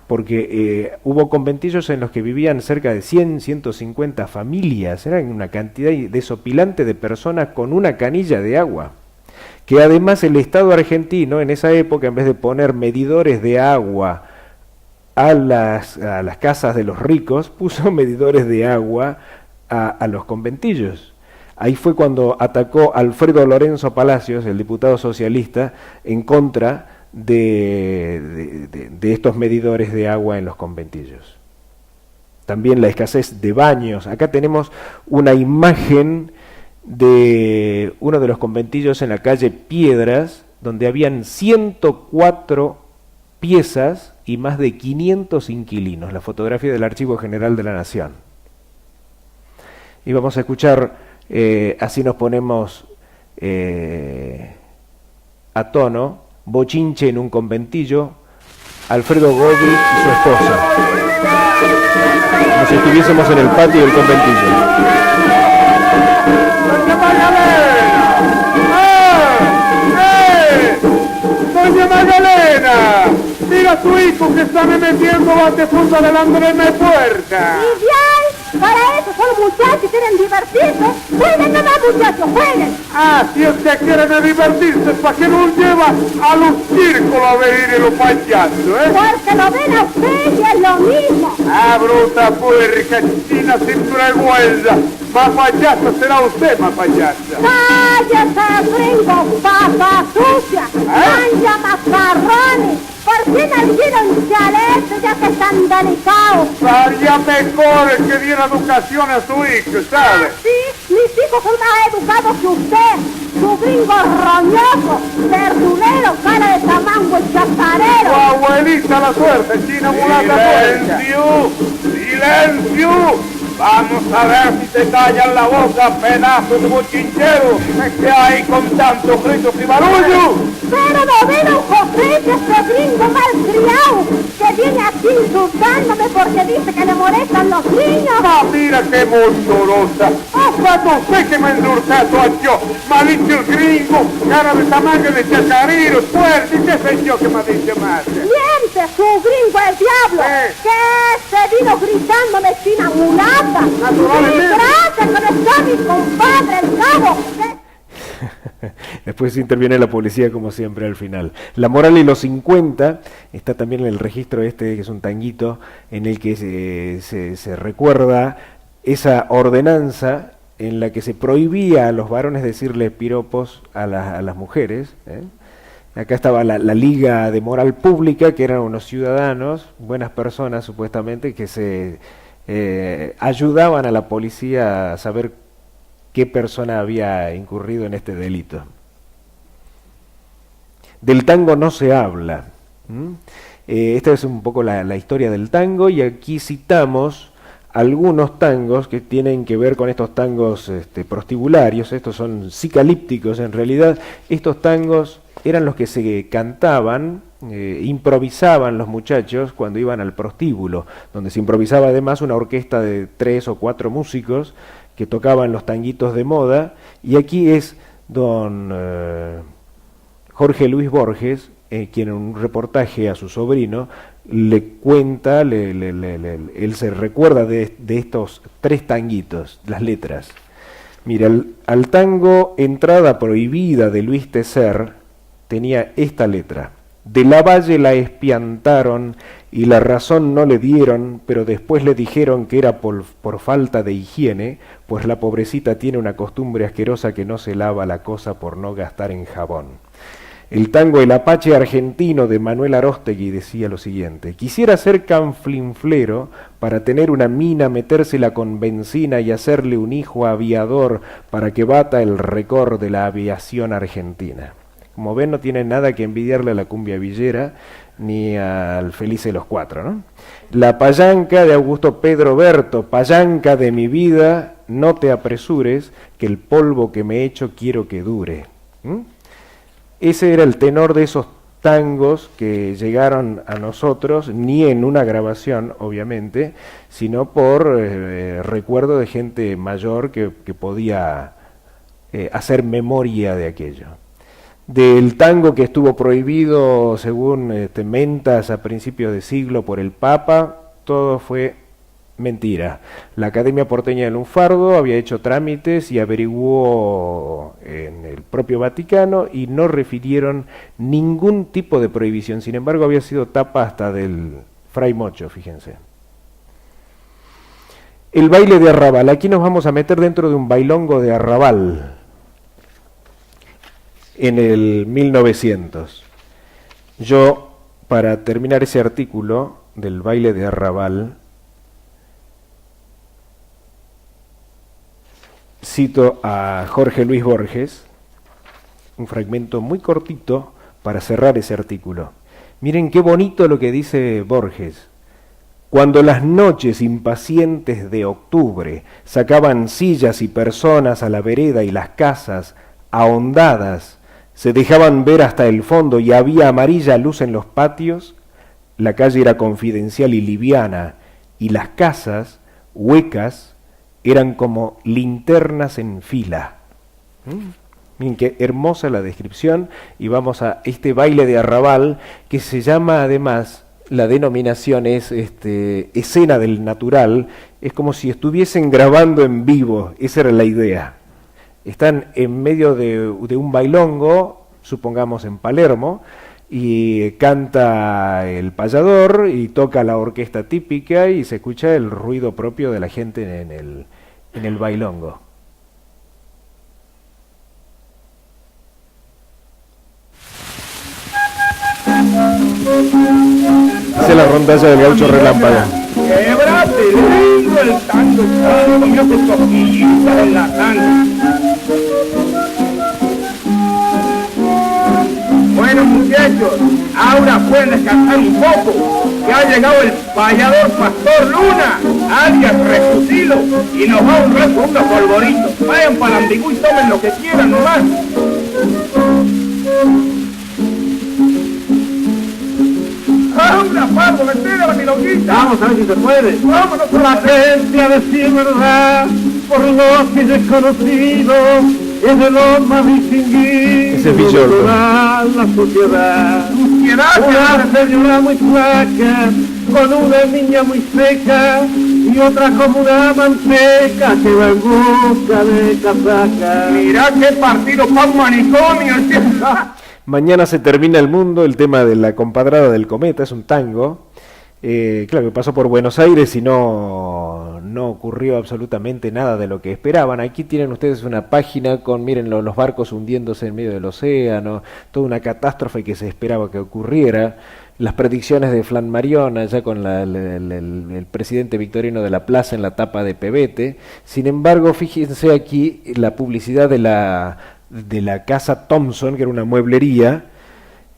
Speaker 5: porque hubo conventillos en los que vivían cerca de 100, 150 familias, eran una cantidad desopilante de personas con una canilla de agua, que además el Estado argentino en esa época, en vez de poner medidores de agua a las casas de los ricos, puso medidores de agua a los conventillos. Ahí fue cuando atacó Alfredo Lorenzo Palacios, el diputado socialista, en contra de estos medidores de agua en los conventillos. También la escasez de baños. Acá tenemos una imagen de uno de los conventillos en la calle Piedras, donde habían 104 piezas y más de 500 inquilinos. La fotografía del Archivo General de la Nación. Y vamos a escuchar, así nos ponemos a tono, Bochinche en un conventillo, Alfredo Gobi y su esposa. Como si estuviésemos en el patio del conventillo.
Speaker 7: ¡Doña Magdalena! ¡Doña Magdalena! Mira a tu hijo que está metiendo batefundo delante de mi puerta.
Speaker 8: Y bien, para eso son muchachos, quieren divertirse. Jueguen nomás, muchachos, jueguen.
Speaker 7: Ah, si usted quiere divertirse, ¿para qué no lleva a los círculos a venir los payasos,
Speaker 8: Porque lo ven a usted y es lo mismo.
Speaker 7: Ah, bruta puerca, china sin vergüenza. Más payasa será usted, más payasa.
Speaker 8: Cállate, gringo, papa sucia. Vaya macarrones. ¿Por qué no dieron chaletes ya que están delicados?
Speaker 7: Sería mejor que diera educación a su hijo, ¿sabe?
Speaker 8: Sí, mis hijos son más educados que usted. Su gringo roñoso, verdulero, cara de tamango y chatarero.
Speaker 7: Tu abuelita la suerte, china mulata puerca.
Speaker 6: ¡Silencio! ¡Silencio! Vamos a ver si te callan la boca, pedazo de bochinchero. ¿Qué hay con tantos gritos y barullo?
Speaker 8: Pero no ven a un José, ese gringo malcriado, que viene aquí insultándome porque dice que le molestan los niños.
Speaker 7: Ah, mira qué monstruosa. Hasta no sé que me endulzato a yo. Me ha dicho el gringo, cara de tamaño de chacarero, fuerte, y qué sé yo que me ha dicho más.
Speaker 8: Miente, su gringo el diablo, que se vino gritándome china mulata.
Speaker 7: Naturalmente.
Speaker 8: Gracias, con está mi compadre, el cabo.
Speaker 5: Después interviene la policía como siempre al final. La moral y los 50 está también en el registro este, que es un tanguito en el que se recuerda esa ordenanza en la que se prohibía a los varones decirle piropos a las mujeres. Acá estaba la Liga de Moral Pública, que eran unos ciudadanos, buenas personas supuestamente, que se ayudaban a la policía a saber qué persona había incurrido en este delito. Del tango no se habla. Esta es un poco la historia del tango, y aquí citamos algunos tangos que tienen que ver con estos tangos prostibularios. Estos son psicalípticos en realidad. Estos tangos eran los que se cantaban, improvisaban los muchachos cuando iban al prostíbulo, donde se improvisaba además una orquesta de 3 o 4 músicos que tocaban los tanguitos de moda. Y aquí es don Jorge Luis Borges, quien en un reportaje a su sobrino le cuenta, él se recuerda de estos 3 tanguitos, las letras. Mira, al tango Entrada Prohibida de Luis Tecer tenía esta letra: de la Valle la espiantaron y la razón no le dieron, pero después le dijeron que era por falta de higiene, pues la pobrecita tiene una costumbre asquerosa que no se lava la cosa por no gastar en jabón. El tango El Apache Argentino de Manuel Aróstegui decía lo siguiente: quisiera ser canflinflero para tener una mina, metérsela con benzina y hacerle un hijo aviador para que bata el récord de la aviación argentina. Como ven, no tiene nada que envidiarle a la cumbia villera ni al Felice los Cuatro, ¿no? La payanca de Augusto Pedro Berto: payanca de mi vida, no te apresures, que el polvo que me he hecho quiero que dure. Ese era el tenor de esos tangos que llegaron a nosotros, ni en una grabación, obviamente, sino por recuerdo de gente mayor que podía hacer memoria de aquello. Del tango que estuvo prohibido, según Mentas, a principios de siglo por el Papa, todo fue mentira. La Academia Porteña del Lunfardo había hecho trámites y averiguó en el propio Vaticano y no refirieron ningún tipo de prohibición. Sin embargo, había sido tapa hasta del Fray Mocho, fíjense. El baile de arrabal. Aquí nos vamos a meter dentro de un bailongo de arrabal en el 1900. Yo, para terminar ese artículo del baile de arrabal, cito a Jorge Luis Borges, un fragmento muy cortito para cerrar ese artículo. Miren qué bonito lo que dice Borges. Cuando las noches impacientes de octubre sacaban sillas y personas a la vereda y las casas ahondadas Se dejaban ver hasta el fondo y había amarilla luz en los patios. La calle era confidencial y liviana, y las casas, huecas, eran como linternas en fila. Miren qué hermosa la descripción, y vamos a este baile de arrabal que se llama, además, la denominación es escena del natural, es como si estuviesen grabando en vivo, esa era la idea. Están en medio de un bailongo, supongamos en Palermo, y canta el payador y toca la orquesta típica y se escucha el ruido propio de la gente en el bailongo. Esa es la rondalla del gaucho relámpago.
Speaker 6: Québrate lindo el tango, comió sus cosquillitas en la sangre. Bueno, muchachos, ahora pueden descansar un poco, que ha llegado el payador Pastor Luna, alias Refusilo, y nos va a honrar con unos polvoritos. Vayan para Ambigú y tomen lo que quieran nomás. ¡Ahora, Pardo, metele a la milonguita! Vamos a ver si se puede. Vámonos por la gente a decir verdad, por lo que es conocido, es de lo más distinguido.
Speaker 5: Ese es Villoldo.
Speaker 6: La sociedad. Una señora muy flaca, con una niña muy seca, y otra como una manteca que va en busca de casaca. Mirá qué partido pa' un manicomio.
Speaker 5: Mañana se termina el mundo, el tema de la compadrada del cometa, es un tango, claro que pasó por Buenos Aires y no ocurrió absolutamente nada de lo que esperaban. Aquí tienen ustedes una página con, miren, los barcos hundiéndose en medio del océano, toda una catástrofe que se esperaba que ocurriera, las predicciones de Flanmarion ya con el presidente Victorino de la Plaza en la tapa de Pebete. Sin embargo, fíjense aquí la publicidad de la casa Thompson, que era una mueblería,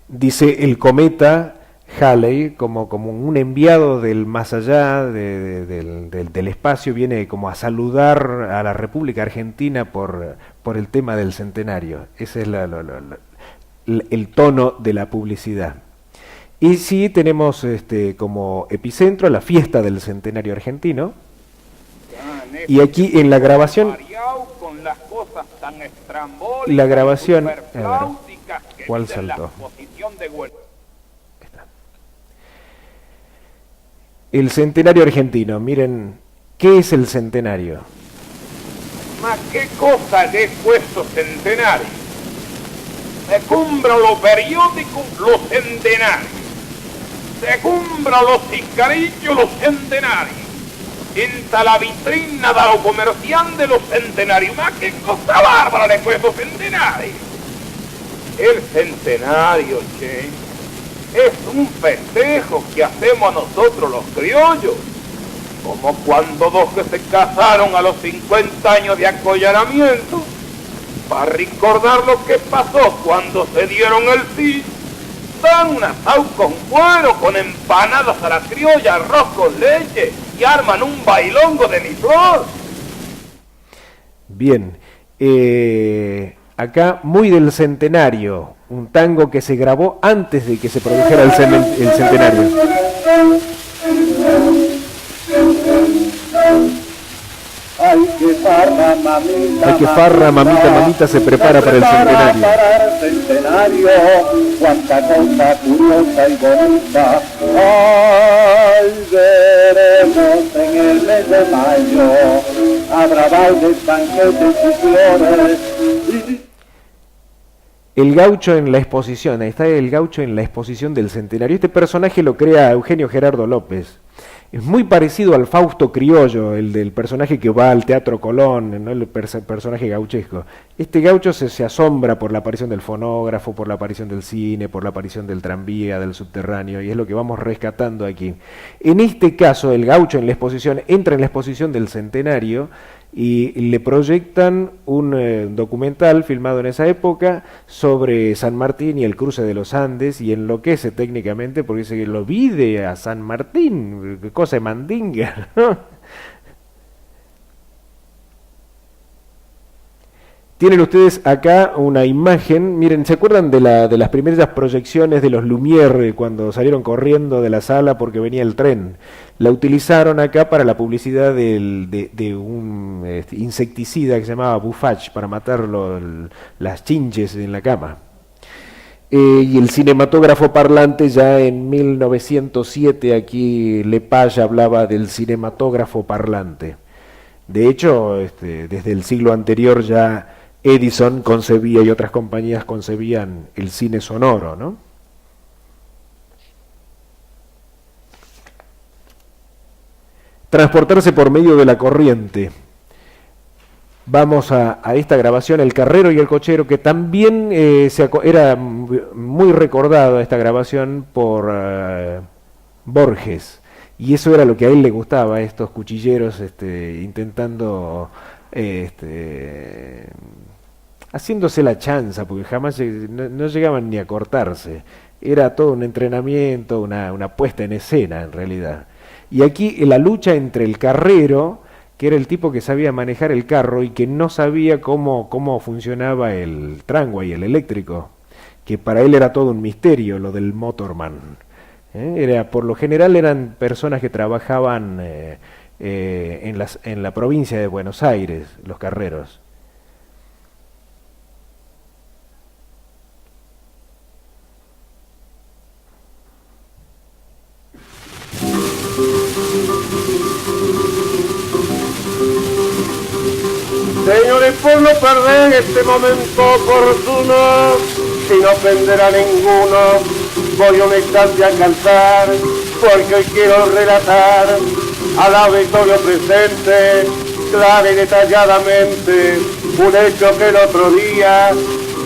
Speaker 5: dice el cometa Halley, como un enviado del más allá del espacio, viene como a saludar a la República Argentina por el tema del centenario. Ese es el tono de la publicidad. Y sí tenemos como epicentro la fiesta del centenario argentino, y aquí en la grabación ¿cuál saltó? El centenario argentino, miren, ¿qué es el centenario?
Speaker 6: Ma qué cosa es puesto centenario. Se cumbran los periódicos, los centenarios. Se cumbran los cigarrillos, los centenarios. Entra la vitrina de los comerciantes, los centenarios. Ma qué cosa bárbara le puesto centenario. El centenario, che, es un festejo que hacemos nosotros los criollos, como cuando dos que se casaron a los 50 años de acollaramiento, para recordar lo que pasó cuando se dieron el sí, dan un asado con cuero, con empanadas a la criolla, arroz con leche, y arman un bailongo de mi flor.
Speaker 5: Bien, acá muy del centenario, un tango que se grabó antes de que se produjera el centenario.
Speaker 7: Ay, que farra, mamita,
Speaker 5: mamita, se prepara para el centenario.
Speaker 7: Cuánta cosa curiosa y bonita. Ay, veremos en el mes de mayo. Habrá bailes, banquetes y flores.
Speaker 5: El gaucho en la exposición, ahí está el gaucho en la exposición del centenario. Este personaje lo crea Eugenio Gerardo López. Es muy parecido al Fausto criollo, el del personaje que va al Teatro Colón, ¿no? El personaje gauchesco. Este gaucho se asombra por la aparición del fonógrafo, por la aparición del cine, por la aparición del tranvía, del subterráneo, y es lo que vamos rescatando aquí. En este caso, el gaucho en la exposición entra en la exposición del centenario y le proyectan un documental filmado en esa época sobre San Martín y el cruce de los Andes, y enloquece técnicamente porque dice que lo vide a San Martín, qué cosa de mandinga, ¿no? Tienen ustedes acá una imagen, miren, ¿se acuerdan de las primeras proyecciones de los Lumière cuando salieron corriendo de la sala porque venía el tren? La utilizaron acá para la publicidad de un insecticida que se llamaba Bufach para matar las chinches en la cama. Y el cinematógrafo parlante ya en 1907, aquí Lepage hablaba del cinematógrafo parlante. De hecho, desde el siglo anterior ya Edison concebía y otras compañías concebían el cine sonoro, ¿no? Transportarse por medio de la corriente. Vamos a esta grabación, El carrero y el cochero, que también era muy recordada esta grabación por Borges, y eso era lo que a él le gustaba, estos cuchilleros intentando, haciéndose la chanza, porque jamás no llegaban ni a cortarse, era todo un entrenamiento, una puesta en escena en realidad. Y aquí la lucha entre el carrero, que era el tipo que sabía manejar el carro y que no sabía cómo funcionaba el tramway, el eléctrico, que para él era todo un misterio lo del motorman. Por lo general eran personas que trabajaban en la provincia de Buenos Aires, los carreros.
Speaker 7: Señores, por no perder este momento oportuno, sin ofender a ninguno, voy un instante a cantar, porque hoy quiero relatar al auditorio presente, clara y detalladamente, un hecho que el otro día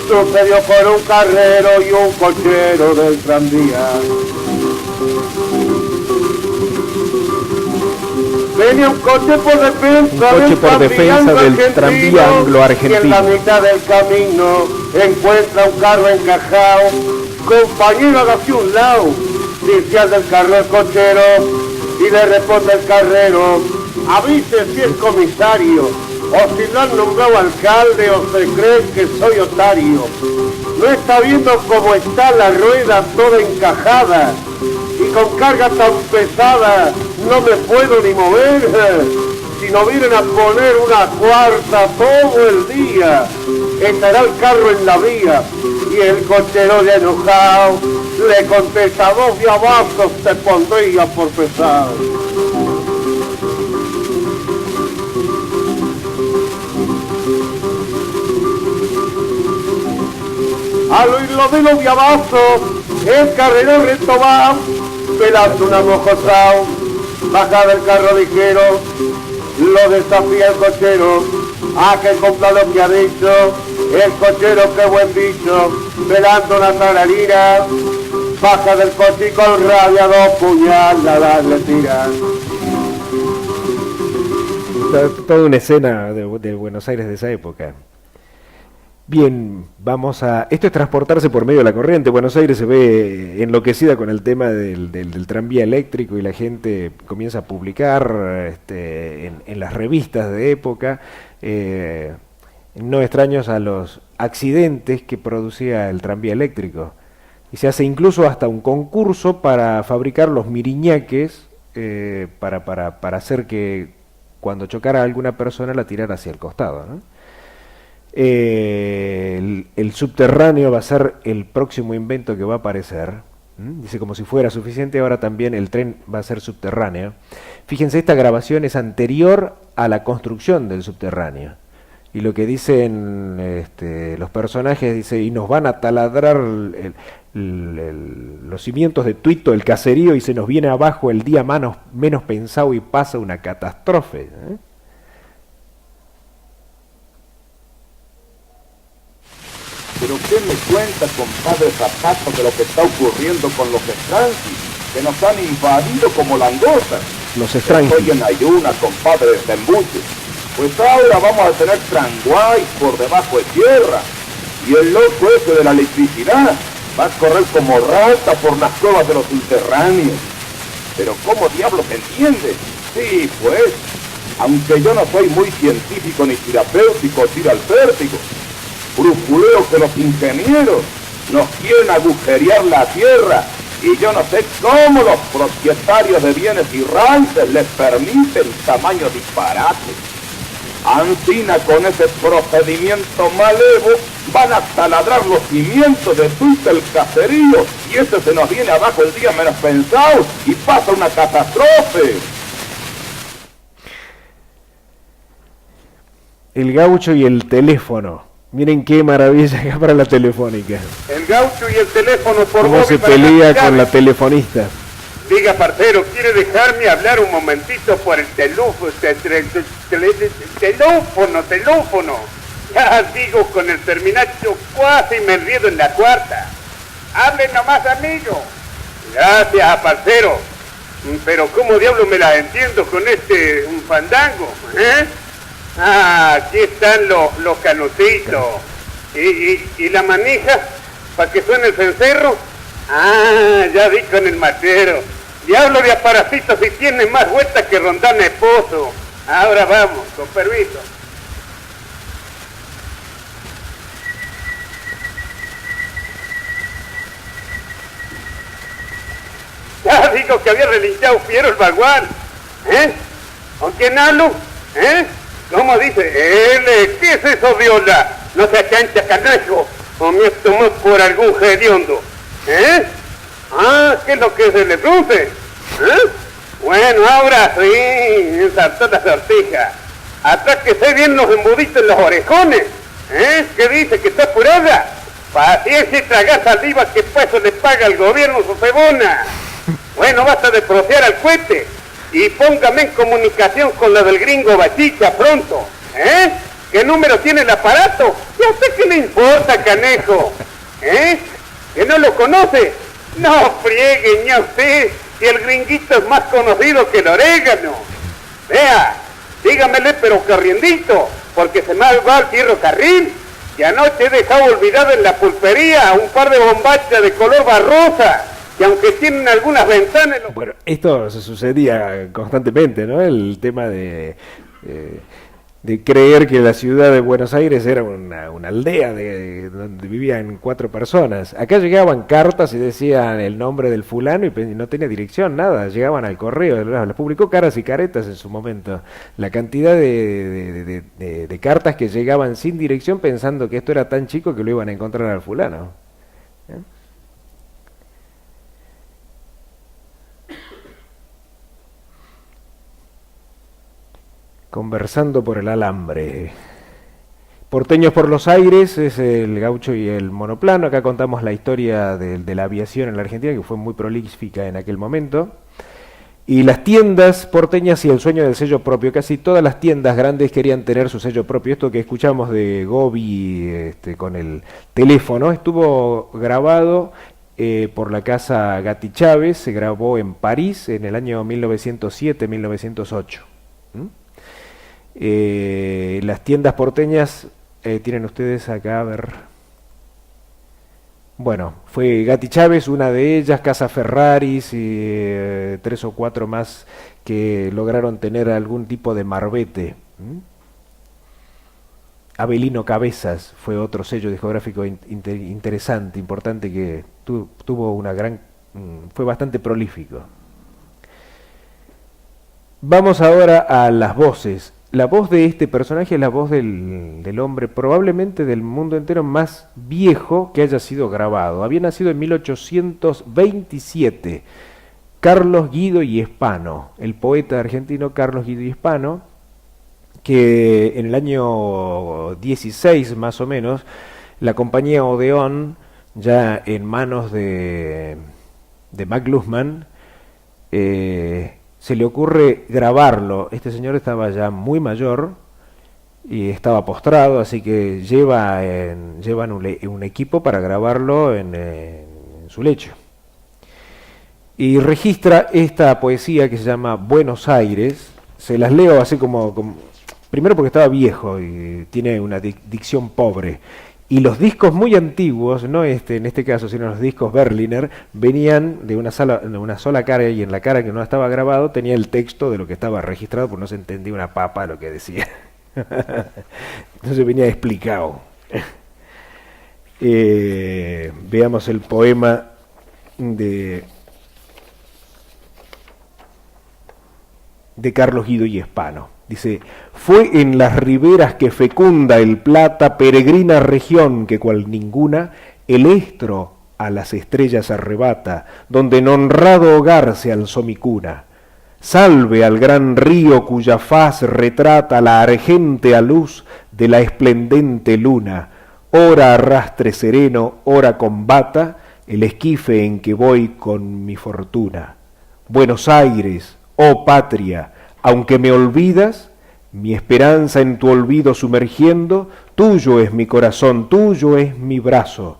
Speaker 7: sucedió con un carrero y un cochero del tranvía. Venía un coche por defensa del tranvía anglo-argentino, y en la mitad del camino encuentra un carro encajado. Compañero, hágase un lado, dice al del carro el cochero, y le responde el carrero: avise si es comisario, o si lo han nombrado alcalde, o se cree que soy otario. No está viendo cómo está la rueda toda encajada, y con carga tan pesada no me puedo ni mover. Si no vienen a poner una cuarta todo el día, estará el carro en la vía. Y el cochero ya enojado le contesta: 2 diabazos te pondría por pesado. Al oír lo de los diabazos, el carrero retomado, pelando una mojosao, baja del carro ligero, lo desafía el cochero, a que cumpla lo que ha dicho. El cochero, qué buen bicho, pelando una tararira, baja del coche y con rabia 2 puñaladas le tira.
Speaker 5: Toda una escena de Buenos Aires de esa época. Bien, esto es transportarse por medio de la corriente. Buenos Aires se ve enloquecida con el tema del tranvía eléctrico y la gente comienza a publicar en las revistas de época, no extraños a los accidentes que producía el tranvía eléctrico. Y se hace incluso hasta un concurso para fabricar los miriñaques, para hacer que cuando chocara a alguna persona la tirara hacia el costado, ¿no? El subterráneo va a ser el próximo invento que va a aparecer. Dice, como si fuera suficiente, ahora también el tren va a ser subterráneo. Fíjense, esta grabación es anterior a la construcción del subterráneo. Y lo que dicen los personajes, dice: y nos van a taladrar los cimientos de Tuito, el caserío, y se nos viene abajo el día menos pensado y pasa una catástrofe.
Speaker 6: Pero ¿qué me cuenta, compadre Zapato, de lo que está ocurriendo con los extranjis, que nos han invadido como langostas?
Speaker 5: Los extranjis.
Speaker 6: Estoy en ayuna, compadre, de embuste. Pues ahora vamos a tener tranguay por debajo de tierra, y el loco ese de la electricidad va a correr como rata por las cuevas de los subterráneos. Pero ¿cómo diablos se entiende? Sí, pues, aunque yo no soy muy científico ni terapéutico, tiro al vértigo. Brusculeo que los ingenieros nos quieren agujerear la tierra y yo no sé cómo los propietarios de bienes errantes les permiten tamaño disparate. Ancina con ese procedimiento malevo van a taladrar los cimientos de todo el caserío y eso se nos viene abajo el día menos pensado y pasa una catástrofe.
Speaker 5: El gaucho y el teléfono. Miren qué maravilla acá para la telefónica.
Speaker 7: El gaucho y el teléfono por
Speaker 5: Cómo
Speaker 7: móvil
Speaker 5: se
Speaker 7: para
Speaker 5: pelea
Speaker 7: las
Speaker 5: con la
Speaker 7: llaves.
Speaker 5: telefonista.
Speaker 7: Diga, parcero, ¿quiere dejarme hablar un momentito por el teléfono? Teléfono. Ya digo, con el terminacho casi me enredo en la cuarta. Hable nomás, amigo. Gracias, parcero. Pero ¿cómo diablo me la entiendo con un fandango? Ah, aquí están los canucitos. ¿Y la manija? ¿Para que suene el cencerro? Ah, ya vi con el machero. Diablo de aparacito si tiene más vuelta que Rondán Esposo. Ahora vamos, con permiso. Ya digo que había relinchado fiero el bagual. ¿Con quién hablo? ¿Cómo dice? ¿Qué es eso, viola? No se achancha, canajo. O me tomó por algún hediondo. ¿Qué es lo que se le produce? Bueno, ahora sí, ensartó la sortija. Atrás que se bien los embuditos en los orejones. ¿Qué dice? ¿Que está apurada? Paciencia y tragar saliva que para eso le paga el gobierno su cebona. Bueno, basta de procear al cohete. Y póngame en comunicación con la del gringo Bachicha pronto. ¿Qué número tiene el aparato? ¿Y a usted qué le importa, canejo? ¿Que no lo conoce? No friegue, ña usted, si el gringuito es más conocido que el orégano. Vea, dígamele pero corriendito, porque se me va al ferrocarril. Y anoche he dejado olvidado en la pulpería un par de bombachas de color barrosa, que aunque tienen algunas ventanas...
Speaker 5: Bueno, esto se sucedía constantemente, ¿no? El tema de creer que la ciudad de Buenos Aires era una aldea donde vivían 4 personas. Acá llegaban cartas y decían el nombre del fulano y no tenía dirección, nada. Llegaban al correo, las publicó Caras y Caretas en su momento. La cantidad de cartas que llegaban sin dirección pensando que esto era tan chico que lo iban a encontrar al fulano. Conversando por el alambre. Porteños por los aires es el gaucho y el monoplano. Acá contamos la historia de la aviación en la Argentina, que fue muy prolífica en aquel momento. Y las tiendas porteñas y el sueño del sello propio. Casi todas las tiendas grandes querían tener su sello propio. Esto que escuchamos de Gobi con el teléfono estuvo grabado por la casa Gatti Chávez. Se grabó en París en el año 1907-1908. Las tiendas porteñas tienen ustedes acá, a ver. Bueno, fue Gatti Chávez, una de ellas, Casa Ferraris y 3 o 4 más que lograron tener algún tipo de marbete. Abelino Cabezas fue otro sello discográfico interesante, importante, que tuvo una gran... fue bastante prolífico. Vamos ahora a las voces. La voz de este personaje es la voz del hombre probablemente del mundo entero más viejo que haya sido grabado. Había nacido en 1827, Carlos Guido y Hispano, el poeta argentino Carlos Guido y Hispano, que en el año 16 más o menos, la compañía Odeón, ya en manos de Mac Lussmann, se le ocurre grabarlo. Este señor estaba ya muy mayor y estaba postrado, así que llevan un equipo para grabarlo en su lecho. Y registra esta poesía que se llama Buenos Aires. Se las leo así como primero porque estaba viejo y tiene una dicción pobre. Y los discos muy antiguos, no en este caso, sino los discos Berliner, venían de una sola cara, y en la cara que no estaba grabado tenía el texto de lo que estaba registrado, porque no se entendía una papa lo que decía. Entonces venía explicado. Veamos el poema de Carlos Guido y Espano. Dice: fue en las riberas que fecunda el Plata, peregrina región que cual ninguna, el estro a las estrellas arrebata, donde en honrado hogar se alzó mi cuna. Salve al gran río cuya faz retrata la argéntea luz de la esplendente luna. Ora arrastre sereno, ora combata el esquife en que voy con mi fortuna. Buenos Aires, oh patria, aunque me olvidas, mi esperanza en tu olvido sumergiendo, tuyo es mi corazón, tuyo es mi brazo.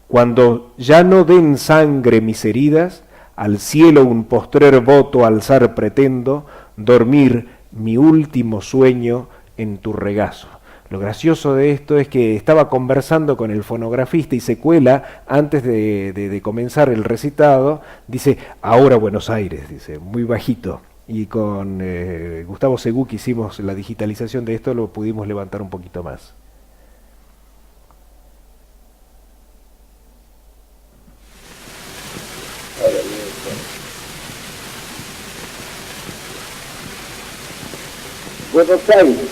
Speaker 5: Cuando ya no den sangre mis heridas, al cielo un postrer voto alzar pretendo, dormir mi último sueño en tu regazo. Lo gracioso de esto es que estaba conversando con el fonografista y se cuela antes de comenzar el recitado, dice: ahora Buenos Aires, dice, muy bajito. Y con Gustavo Segú, que hicimos la digitalización de esto, lo pudimos levantar un poquito más.
Speaker 7: Buenos Aires.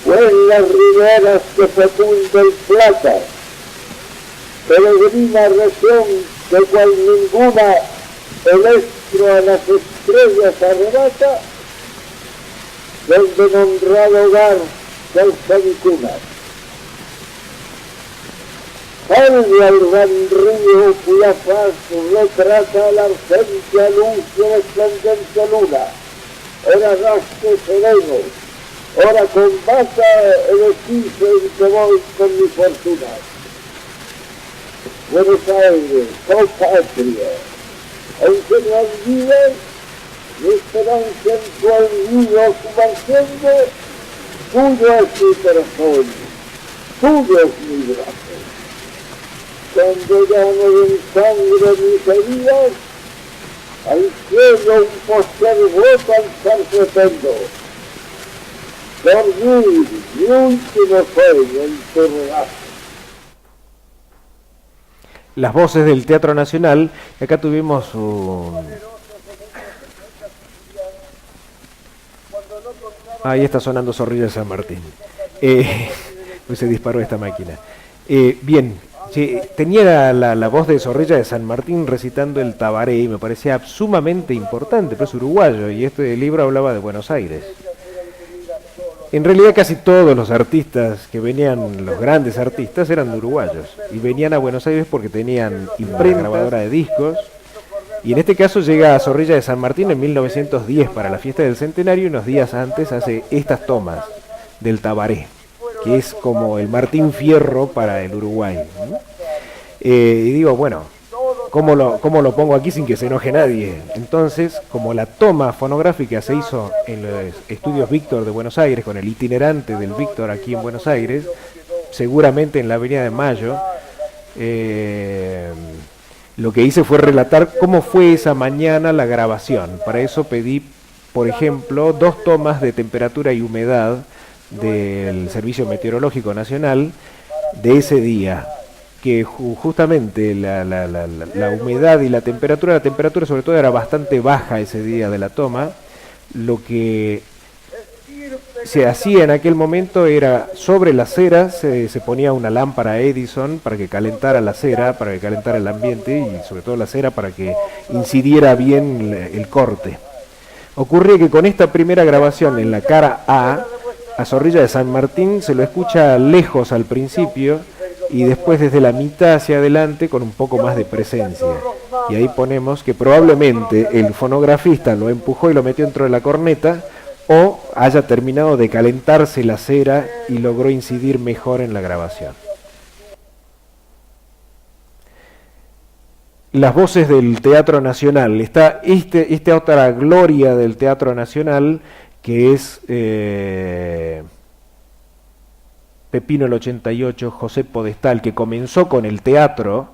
Speaker 7: Fue en las riberas que fecunda el Plata, peregrina región de cual ninguna el estro a las estrellas arrebata, donde en honrado hogar se alza mi cuna. Salve al gran río cuya faz retrata la argéntea luz de la esplendente luna. Ora rastre sereno, ora combata el esquife en que voy con mi fortuna. Buenos Aires, oh patria, aunque me olvides, mi esperanza en tu olvido sumergiendo, tuyo es mi corazón, tuyo es mi brazo. Cuando ya no den sangre mis heridas, al cielo un postrer voto alzar pretendo, dormir mi último sueño en tu regazo.
Speaker 5: Las voces del Teatro Nacional. Acá tuvimos ahí está sonando Zorrilla de San Martín. Pues se disparó esta máquina. Bien, tenía la voz de Zorrilla de San Martín recitando el Tabaré y me parecía sumamente importante, pero es uruguayo y este libro hablaba de Buenos Aires. En realidad casi todos los artistas que venían, los grandes artistas, eran uruguayos y venían a Buenos Aires porque tenían imprenta, grabadora de discos, y en este caso llega a Zorrilla de San Martín en 1910 para la fiesta del centenario y unos días antes hace estas tomas del Tabaré, que es como el Martín Fierro para el Uruguay, ¿no? Y digo, bueno, ¿cómo lo pongo aquí sin que se enoje nadie? Entonces, como la toma fonográfica se hizo en los estudios Víctor de Buenos Aires, con el itinerante del Víctor aquí en Buenos Aires, seguramente en la Avenida de Mayo, lo que hice fue relatar cómo fue esa mañana la grabación. Para eso pedí, por ejemplo, 2 tomas de temperatura y humedad del Servicio Meteorológico Nacional de ese día, que justamente la humedad y la temperatura sobre todo era bastante baja ese día de la toma. Lo que se hacía en aquel momento era, sobre la cera se ponía una lámpara Edison para que calentara la cera, para que calentara el ambiente y sobre todo la cera para que incidiera bien el corte. Ocurre que con esta primera grabación en la cara A Zorrilla de San Martín se lo escucha lejos al principio y después desde la mitad hacia adelante con un poco más de presencia. Y ahí ponemos que probablemente el fonografista lo empujó y lo metió dentro de la corneta, o haya terminado de calentarse la cera y logró incidir mejor en la grabación. Las voces del Teatro Nacional. Está esta otra gloria del Teatro Nacional, que es Pepino el 88, José Podestal, que comenzó con el teatro,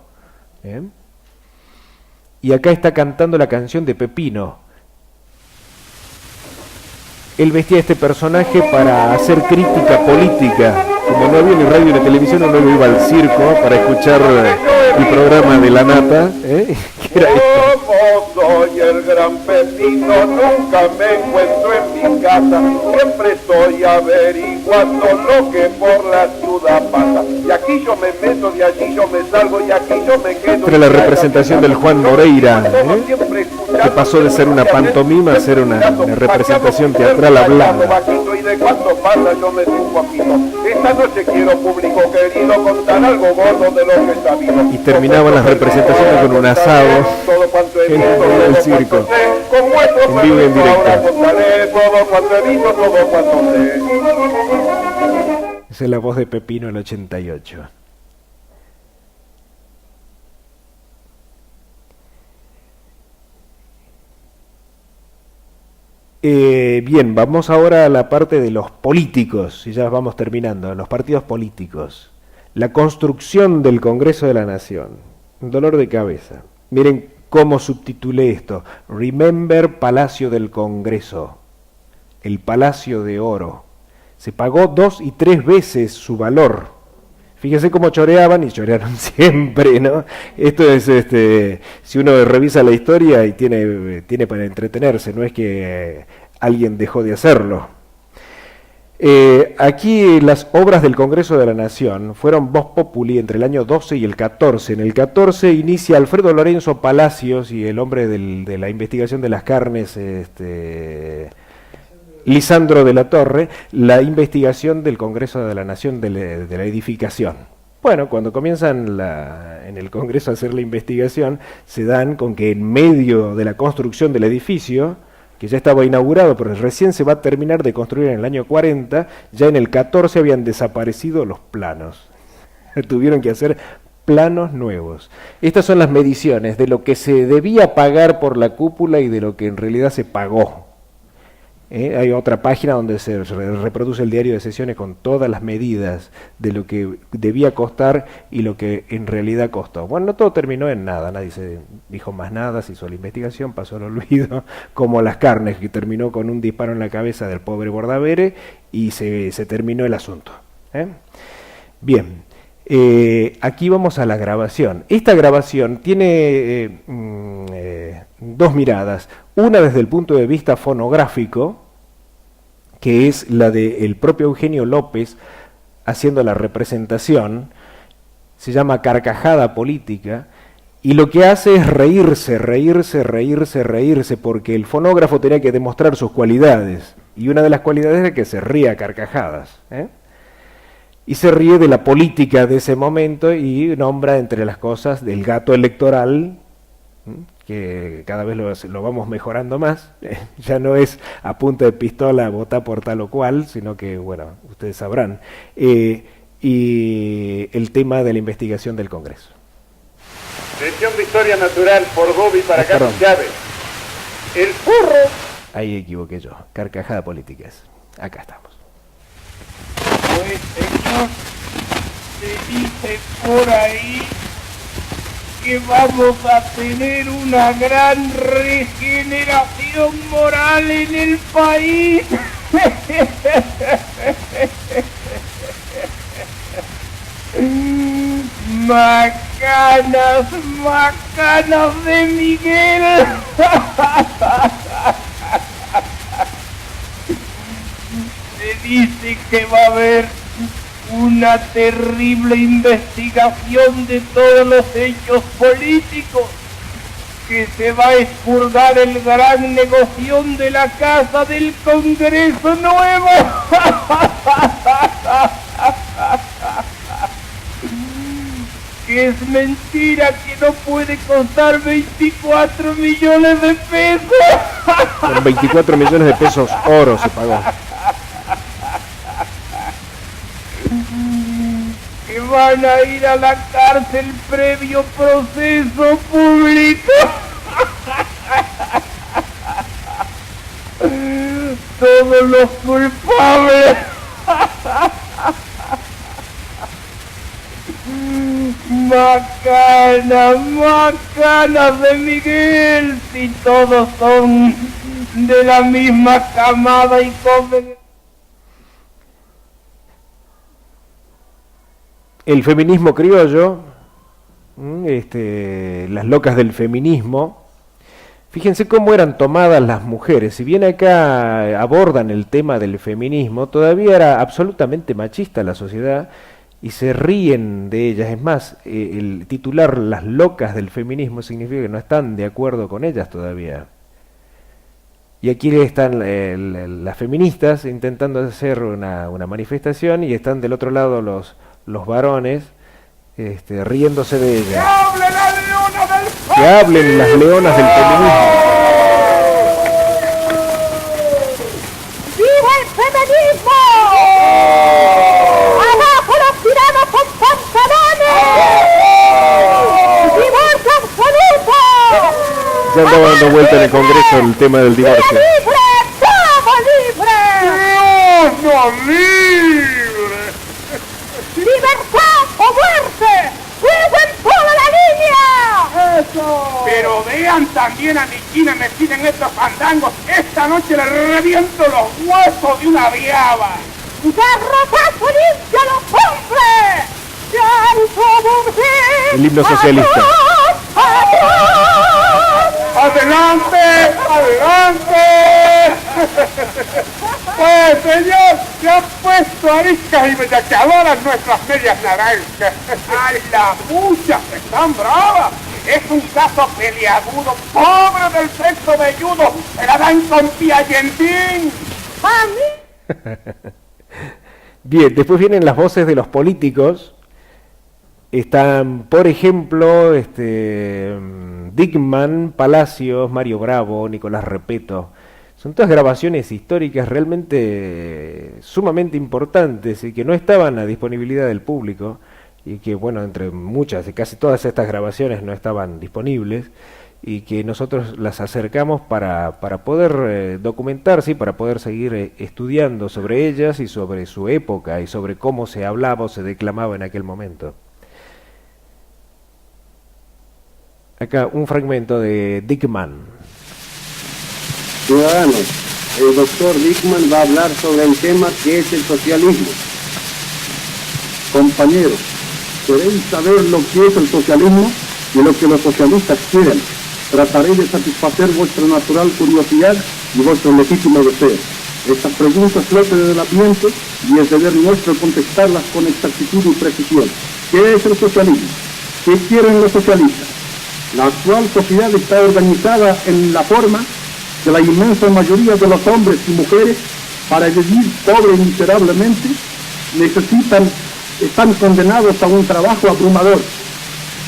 Speaker 5: y acá está cantando la canción de Pepino. Él vestía a este personaje para hacer crítica política. Como no había ni radio ni televisión, uno iba al circo para escuchar el programa de La Nata. ¿Qué era esto?
Speaker 6: Como soy el gran Pepino, nunca me encuentro en mi casa. Siempre estoy averiguando lo que por la ciudad pasa. Y aquí yo me meto, de allí yo me salgo, y aquí yo me quedo.
Speaker 5: Entre la representación del Juan Moreira, que pasó de ser una pantomima a ser una representación teatral hablada.
Speaker 6: Y de cuánto pasa yo me subo aquí. Esta noche quiero, público querido, contar algo gordo de lo que he sabido.
Speaker 5: Y terminaban las representaciones con un asado en el circo, en vivo y en directo. Esa es la voz de Pepino el 88. Bien, vamos ahora a la parte de los políticos, y ya vamos terminando, los partidos políticos. La construcción del Congreso de la Nación, un dolor de cabeza. Miren cómo subtitulé esto: Remember Palacio del Congreso, el Palacio de Oro. Se pagó 2 y 3 veces su valor. Fíjense cómo choreaban, y chorearon siempre, ¿no? Esto es, si uno revisa la historia, y tiene para entretenerse, no es que alguien dejó de hacerlo. Aquí las obras del Congreso de la Nación fueron vox populi entre el año 12 y el 14. En el 14 inicia Alfredo Lorenzo Palacios y el hombre de la investigación de las carnes, Lisandro de la Torre, la investigación del Congreso de la Nación de la edificación. Bueno, cuando comienzan en el Congreso a hacer la investigación, se dan con que en medio de la construcción del edificio, que ya estaba inaugurado, pero recién se va a terminar de construir en el año 40, ya en el 14 habían desaparecido los planos. Tuvieron que hacer planos nuevos. Estas son las mediciones de lo que se debía pagar por la cúpula y de lo que en realidad se pagó. Hay otra página donde se reproduce el diario de sesiones con todas las medidas de lo que debía costar y lo que en realidad costó. Bueno, no todo terminó en nada, nadie se dijo más nada, se hizo la investigación, pasó al olvido, como las carnes, que terminó con un disparo en la cabeza del pobre Bordavere y se terminó el asunto. Bien, aquí vamos a la grabación. Esta grabación tiene 2 miradas. Una desde el punto de vista fonográfico, que es la del propio Eugenio López haciendo la representación, se llama Carcajada Política, y lo que hace es reírse, porque el fonógrafo tenía que demostrar sus cualidades, y una de las cualidades era que se ría a carcajadas, y se ríe de la política de ese momento y nombra entre las cosas del gato electoral, que cada vez lo vamos mejorando más, ya no es a punta de pistola votar por tal o cual, sino que, bueno, ustedes sabrán, y el tema de la investigación del Congreso.
Speaker 6: Lección de Historia Natural por Bobby para Carlos Chávez. El burro.
Speaker 5: Ahí equivoqué yo, Carcajada Políticas. Acá estamos.
Speaker 7: Pues señor, se dice por ahí que vamos a tener una gran regeneración moral en el país. Macanas de Miguel. Se dice que va a haber una terrible investigación de todos los hechos políticos, que se va a expurgar el gran negocio de la Casa del Congreso Nuevo. Que es mentira, que no puede costar 24 millones de pesos.
Speaker 5: Con 24 millones de pesos oro se pagó.
Speaker 7: Que van a ir a la cárcel previo proceso público. Todos los culpables.
Speaker 6: canas, más canas de Miguel, si todos son de la misma camada y comen.
Speaker 5: El feminismo criollo, las locas del feminismo. Fíjense cómo eran tomadas las mujeres. Si bien acá abordan el tema del feminismo, todavía era absolutamente machista la sociedad y se ríen de ellas. Es más, el titular las locas del feminismo significa que no están de acuerdo con ellas todavía. Y aquí están las feministas intentando hacer una manifestación y están del otro lado los varones riéndose de ellas. ¡Que hablen las leonas del feminismo!
Speaker 8: ¡Viva el feminismo! ¡Abajo los tiranos con pantalones! ¡Divorcio absoluto!
Speaker 5: Ya andaba dando vuelta en el Congreso el tema del divorcio.
Speaker 8: ¡Libre! ¡Todo libre!
Speaker 7: ¡No libre!
Speaker 8: ¡Libertad o muerte! ¡Fuego en toda la línea!
Speaker 7: ¡Eso!
Speaker 6: Pero vean también a mi China metida en estos fandangos. Esta noche le reviento los huesos de una viaba.
Speaker 8: ¡Garrotazo limpio a los hombres! ¡Llanto mujer!
Speaker 5: El himno socialista.
Speaker 7: ¡Adelante! ¡Adelante! Pues señor, se han puesto ariscas y bellaqueadoras nuestras medias naranjas.
Speaker 6: ¡A la pucha! ¡Están bravas! Es un caso peliagudo. ¡Pobre del sexo velludo! ¡Se la dan con Piagentín!
Speaker 8: ¡A mí!
Speaker 5: Bien, después vienen las voces de los políticos. Están, por ejemplo, Dickman, Palacios, Mario Bravo, Nicolás Repeto. Son todas grabaciones históricas realmente sumamente importantes y que no estaban a disponibilidad del público y que, bueno, entre muchas y casi todas estas grabaciones no estaban disponibles y que nosotros las acercamos para poder documentar, ¿sí? Para poder seguir estudiando sobre ellas y sobre su época y sobre cómo se hablaba o se declamaba en aquel momento. Acá un fragmento de Dickman.
Speaker 9: Ciudadanos, el doctor Dickman va a hablar sobre el tema que es el socialismo. Compañeros, queréis saber lo que es el socialismo y lo que los socialistas quieren. Trataré de satisfacer vuestra natural curiosidad y vuestro legítimo deseo. Estas preguntas flotan del ambiente y es deber nuestro contestarlas con exactitud y precisión. ¿Qué es el socialismo? ¿Qué quieren los socialistas? La actual sociedad está organizada en la forma que la inmensa mayoría de los hombres y mujeres, para vivir pobre y miserablemente, están condenados a un trabajo abrumador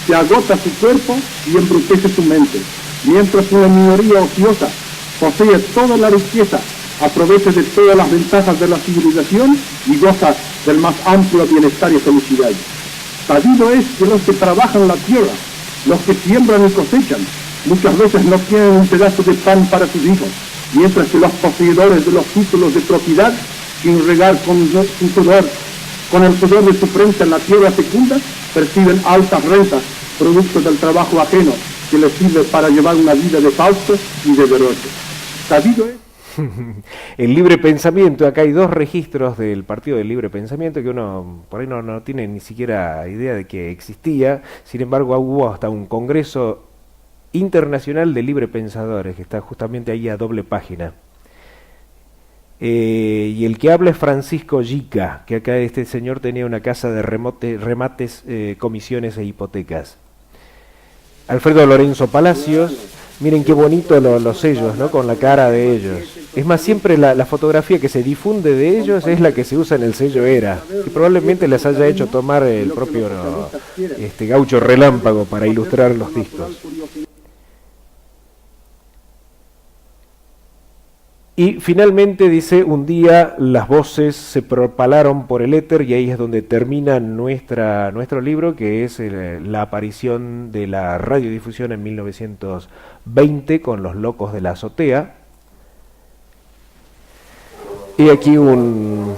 Speaker 9: que agota su cuerpo y embrutece su mente, mientras una minoría ociosa posee toda la riqueza, aprovecha de todas las ventajas de la civilización y goza del más amplio bienestar y felicidad. Sabido es que los que trabajan la tierra, los que siembran y cosechan, muchas veces no tienen un pedazo de pan para sus hijos, mientras que los poseedores de los títulos de propiedad, sin regar con el sudor de su frente en la tierra fecunda, perciben altas rentas, producto del trabajo ajeno, que les sirve para llevar una vida de Fausto y de Veroche. Sabido es...
Speaker 5: El libre pensamiento, acá hay dos registros del Partido del Libre Pensamiento que uno por ahí no tiene ni siquiera idea de que existía. Sin embargo, hubo hasta un congreso internacional de libre pensadores que está justamente ahí a doble página. Y el que habla es Francisco Yica, que acá este señor tenía una casa de remates, comisiones e hipotecas. Alfredo Lorenzo Palacios, miren qué bonito los sellos, ¿no? Con la cara de ellos. Es más, siempre la fotografía que se difunde de ellos es la que se usa en el sello ERA, que probablemente les haya hecho tomar el propio Gaucho Relámpago para ilustrar los discos. Y finalmente dice, un día las voces se propalaron por el éter y ahí es donde termina nuestro libro, que es la aparición de la radiodifusión en 1920 con Los Locos de la Azotea. Y aquí un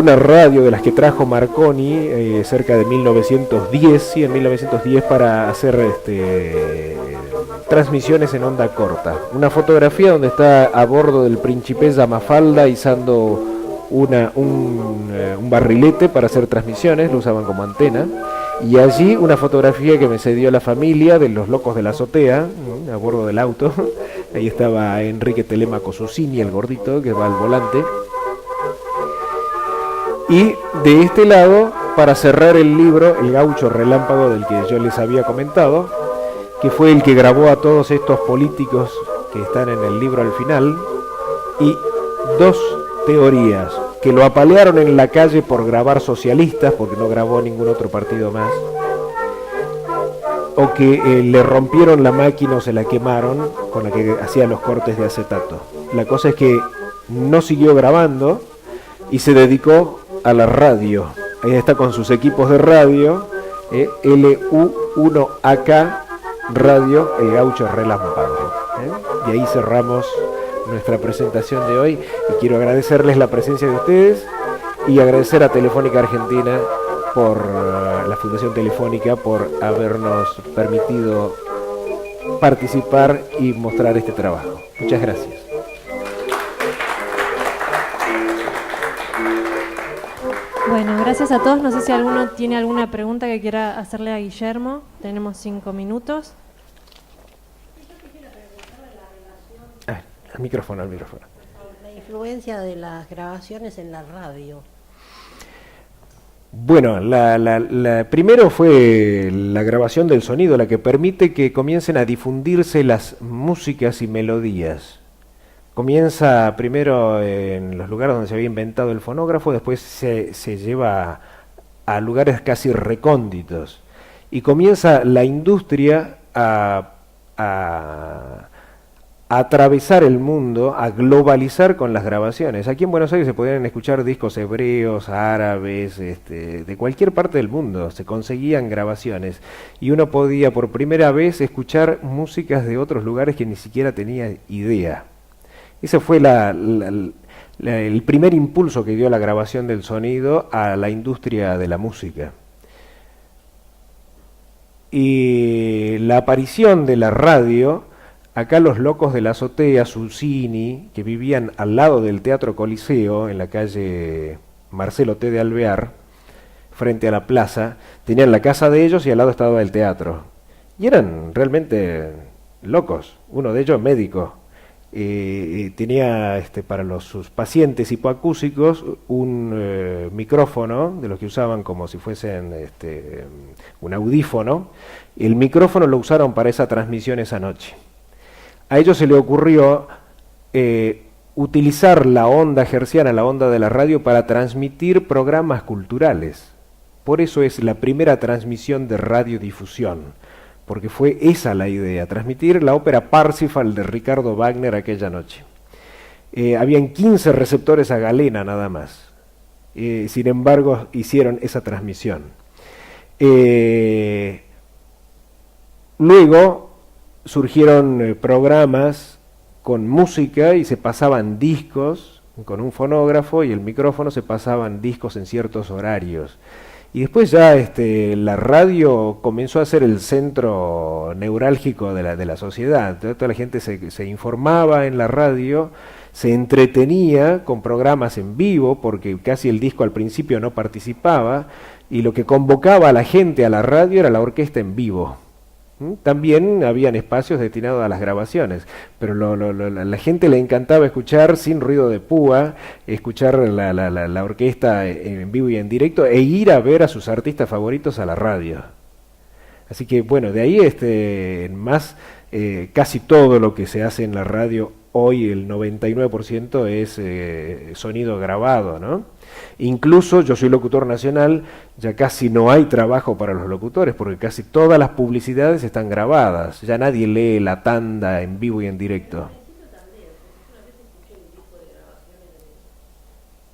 Speaker 5: una radio de las que trajo Marconi cerca de 1910, sí, en 1910, para hacer transmisiones en onda corta. Una fotografía donde está a bordo del Principessa Mafalda izando un barrilete para hacer transmisiones, lo usaban como antena. Y allí una fotografía que me cedió la familia de los locos de la azotea, a bordo del auto. Ahí estaba Enrique Telemaco Susini, el gordito, que va al volante. Y de este lado, para cerrar el libro, El Gaucho Relámpago, del que yo les había comentado, que fue el que grabó a todos estos políticos que están en el libro al final, y dos teorías: que lo apalearon en la calle por grabar socialistas, porque no grabó ningún otro partido más, o que le rompieron la máquina o se la quemaron con la que hacía los cortes de acetato. La cosa es que no siguió grabando y se dedicó a la radio. Ahí está con sus equipos de radio, LU1AK Radio, El Gaucho Relámpago. Y ahí cerramos nuestra presentación de hoy, y quiero agradecerles la presencia de ustedes y agradecer a Telefónica Argentina, por la Fundación Telefónica, por habernos permitido participar y mostrar este trabajo. Muchas gracias.
Speaker 2: Bueno, gracias a todos. No sé si alguno tiene alguna pregunta que quiera hacerle a Guillermo. Tenemos 5 minutos.
Speaker 5: Al micrófono.
Speaker 10: La influencia de las grabaciones en la radio.
Speaker 5: Bueno, primero fue la grabación del sonido la que permite que comiencen a difundirse las músicas y melodías. Comienza primero en los lugares donde se había inventado el fonógrafo, después se lleva a lugares casi recónditos, y comienza la industria a atravesar el mundo, a globalizar con las grabaciones. Aquí en Buenos Aires se podían escuchar discos hebreos, árabes, de cualquier parte del mundo, se conseguían grabaciones, y uno podía por primera vez escuchar músicas de otros lugares que ni siquiera tenía idea. Ese fue el primer impulso que dio la grabación del sonido a la industria de la música. Y la aparición de la radio, acá los locos de la azotea, Susini, que vivían al lado del Teatro Coliseo, en la calle Marcelo T. de Alvear, frente a la plaza, tenían la casa de ellos y al lado estaba el teatro. Y eran realmente locos, uno de ellos médico. Tenía para sus pacientes hipoacúsicos un micrófono, de los que usaban como si fuesen un audífono. El micrófono lo usaron para esa transmisión esa noche. A ellos se le ocurrió utilizar la onda hertziana, la onda de la radio, para transmitir programas culturales. Por eso es la primera transmisión de radiodifusión, porque fue esa la idea, transmitir la ópera Parsifal de Ricardo Wagner aquella noche. Habían 15 receptores a galena nada más. Sin embargo, hicieron esa transmisión. Luego surgieron programas con música y se pasaban discos con un fonógrafo, y el micrófono se pasaban discos en ciertos horarios. Y después ya la radio comenzó a ser el centro neurálgico de la sociedad. Toda la gente se informaba en la radio, se entretenía con programas en vivo, porque casi el disco al principio no participaba, y lo que convocaba a la gente a la radio era la orquesta en vivo. También habían espacios destinados a las grabaciones, pero la gente le encantaba escuchar sin ruido de púa, escuchar la orquesta en vivo y en directo, e ir a ver a sus artistas favoritos a la radio. Así que bueno, de ahí en más, casi todo lo que se hace en la radio hoy, el 99% es sonido grabado, ¿no? Incluso yo soy locutor nacional, ya casi no hay trabajo para los locutores, porque casi todas las publicidades están grabadas, ya nadie lee la tanda en vivo y en directo.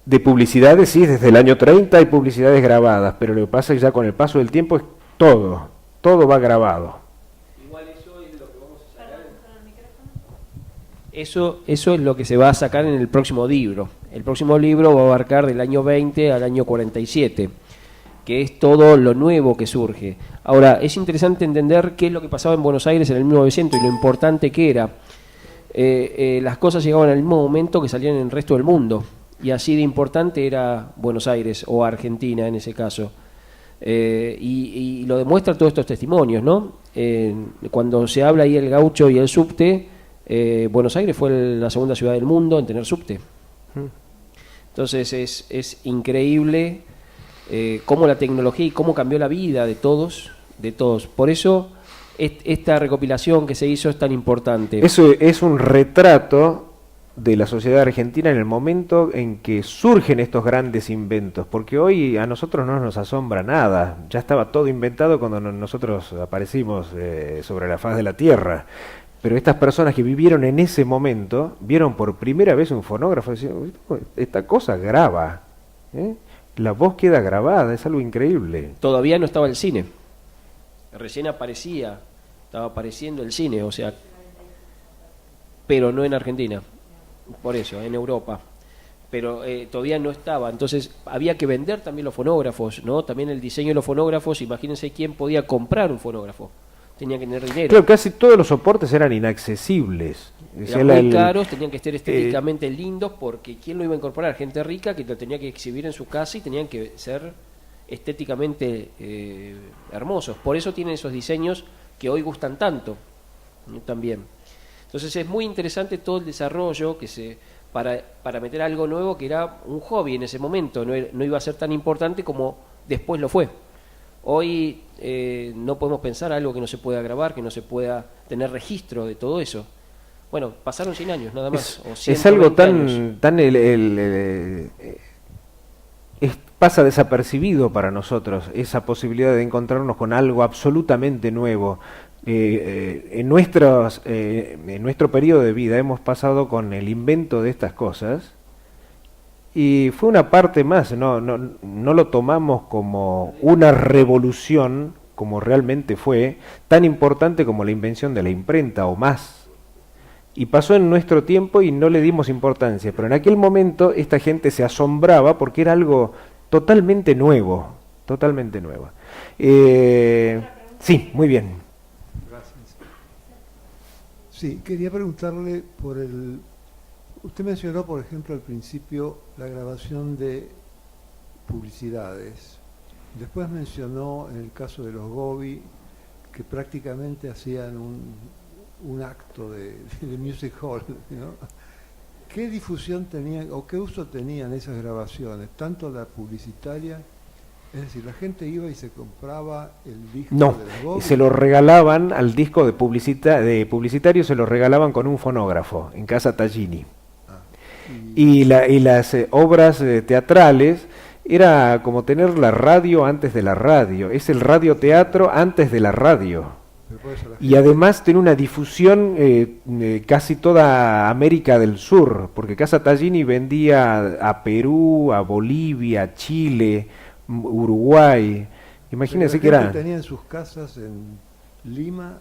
Speaker 5: De publicidades, sí, desde el año 30 hay publicidades grabadas, pero lo que pasa es que ya con el paso del tiempo es todo va grabado.
Speaker 3: Igual eso es lo que vamos a sacar. Eso es lo que se va a sacar en el próximo libro. El próximo libro va a abarcar del año 20 al año 47, que es todo lo nuevo que surge. Ahora, es interesante entender qué es lo que pasaba en Buenos Aires en el 1900 y lo importante que era. Las cosas llegaban al mismo momento que salían en el resto del mundo, y así de importante era Buenos Aires, o Argentina en ese caso. Y lo demuestran todos estos testimonios, ¿no? Cuando se habla ahí el gaucho y el subte, Buenos Aires fue la segunda ciudad del mundo en tener subte. Entonces es increíble cómo la tecnología y cómo cambió la vida de todos. Por eso esta recopilación que se hizo es tan importante.
Speaker 5: Eso es un retrato de la sociedad argentina en el momento en que surgen estos grandes inventos, porque hoy a nosotros no nos asombra nada, ya estaba todo inventado cuando nosotros aparecimos sobre la faz de la Tierra, pero estas personas que vivieron en ese momento, vieron por primera vez un fonógrafo y decían, esta cosa graba, la voz queda grabada, es algo increíble.
Speaker 3: Todavía no estaba el cine, recién estaba apareciendo el cine, o sea, pero no en Argentina. Por eso, en Europa, pero todavía no estaba, entonces había que vender también los fonógrafos, ¿no? También el diseño de los fonógrafos, imagínense quién podía comprar un fonógrafo, tenía que tener dinero.
Speaker 5: Claro, casi todos los soportes eran inaccesibles.
Speaker 3: Eran muy caros, tenían que estar estéticamente lindos, porque ¿quién lo iba a incorporar? Gente rica que lo tenía que exhibir en su casa y tenían que ser estéticamente hermosos, por eso tienen esos diseños que hoy gustan tanto, ¿no? También. Entonces es muy interesante todo el desarrollo para meter algo nuevo que era un hobby en ese momento, no iba a ser tan importante como después lo fue. Hoy no podemos pensar algo que no se pueda grabar, que no se pueda tener registro de todo eso. Bueno, pasaron 100 años nada más.
Speaker 5: Es algo tan pasa desapercibido para nosotros, esa posibilidad de encontrarnos con algo absolutamente nuevo. En nuestro periodo de vida hemos pasado con el invento de estas cosas y fue una parte más, no lo tomamos como una revolución como realmente fue, tan importante como la invención de la imprenta o más, y pasó en nuestro tiempo y no le dimos importancia, pero en aquel momento esta gente se asombraba porque era algo totalmente nuevo. Sí, muy bien.
Speaker 11: Sí, quería preguntarle por usted mencionó, por ejemplo, al principio la grabación de publicidades. Después mencionó en el caso de los Gobi que prácticamente hacían un acto de music hall, ¿no? ¿Qué difusión tenían o qué uso tenían esas grabaciones? Tanto la publicitaria, es decir, la gente iba y se compraba el disco de los Gobi.
Speaker 5: Se lo regalaban al disco de publicitario, se lo regalaban con un fonógrafo en casa Tallini. Y las obras teatrales era como tener la radio antes de la radio, es el radioteatro antes de la radio. Y además tiene una difusión casi toda América del Sur, porque Casa Tallini vendía a Perú, a Bolivia, a Chile, Uruguay. Imagínense que era...
Speaker 11: tenía en sus casas en Lima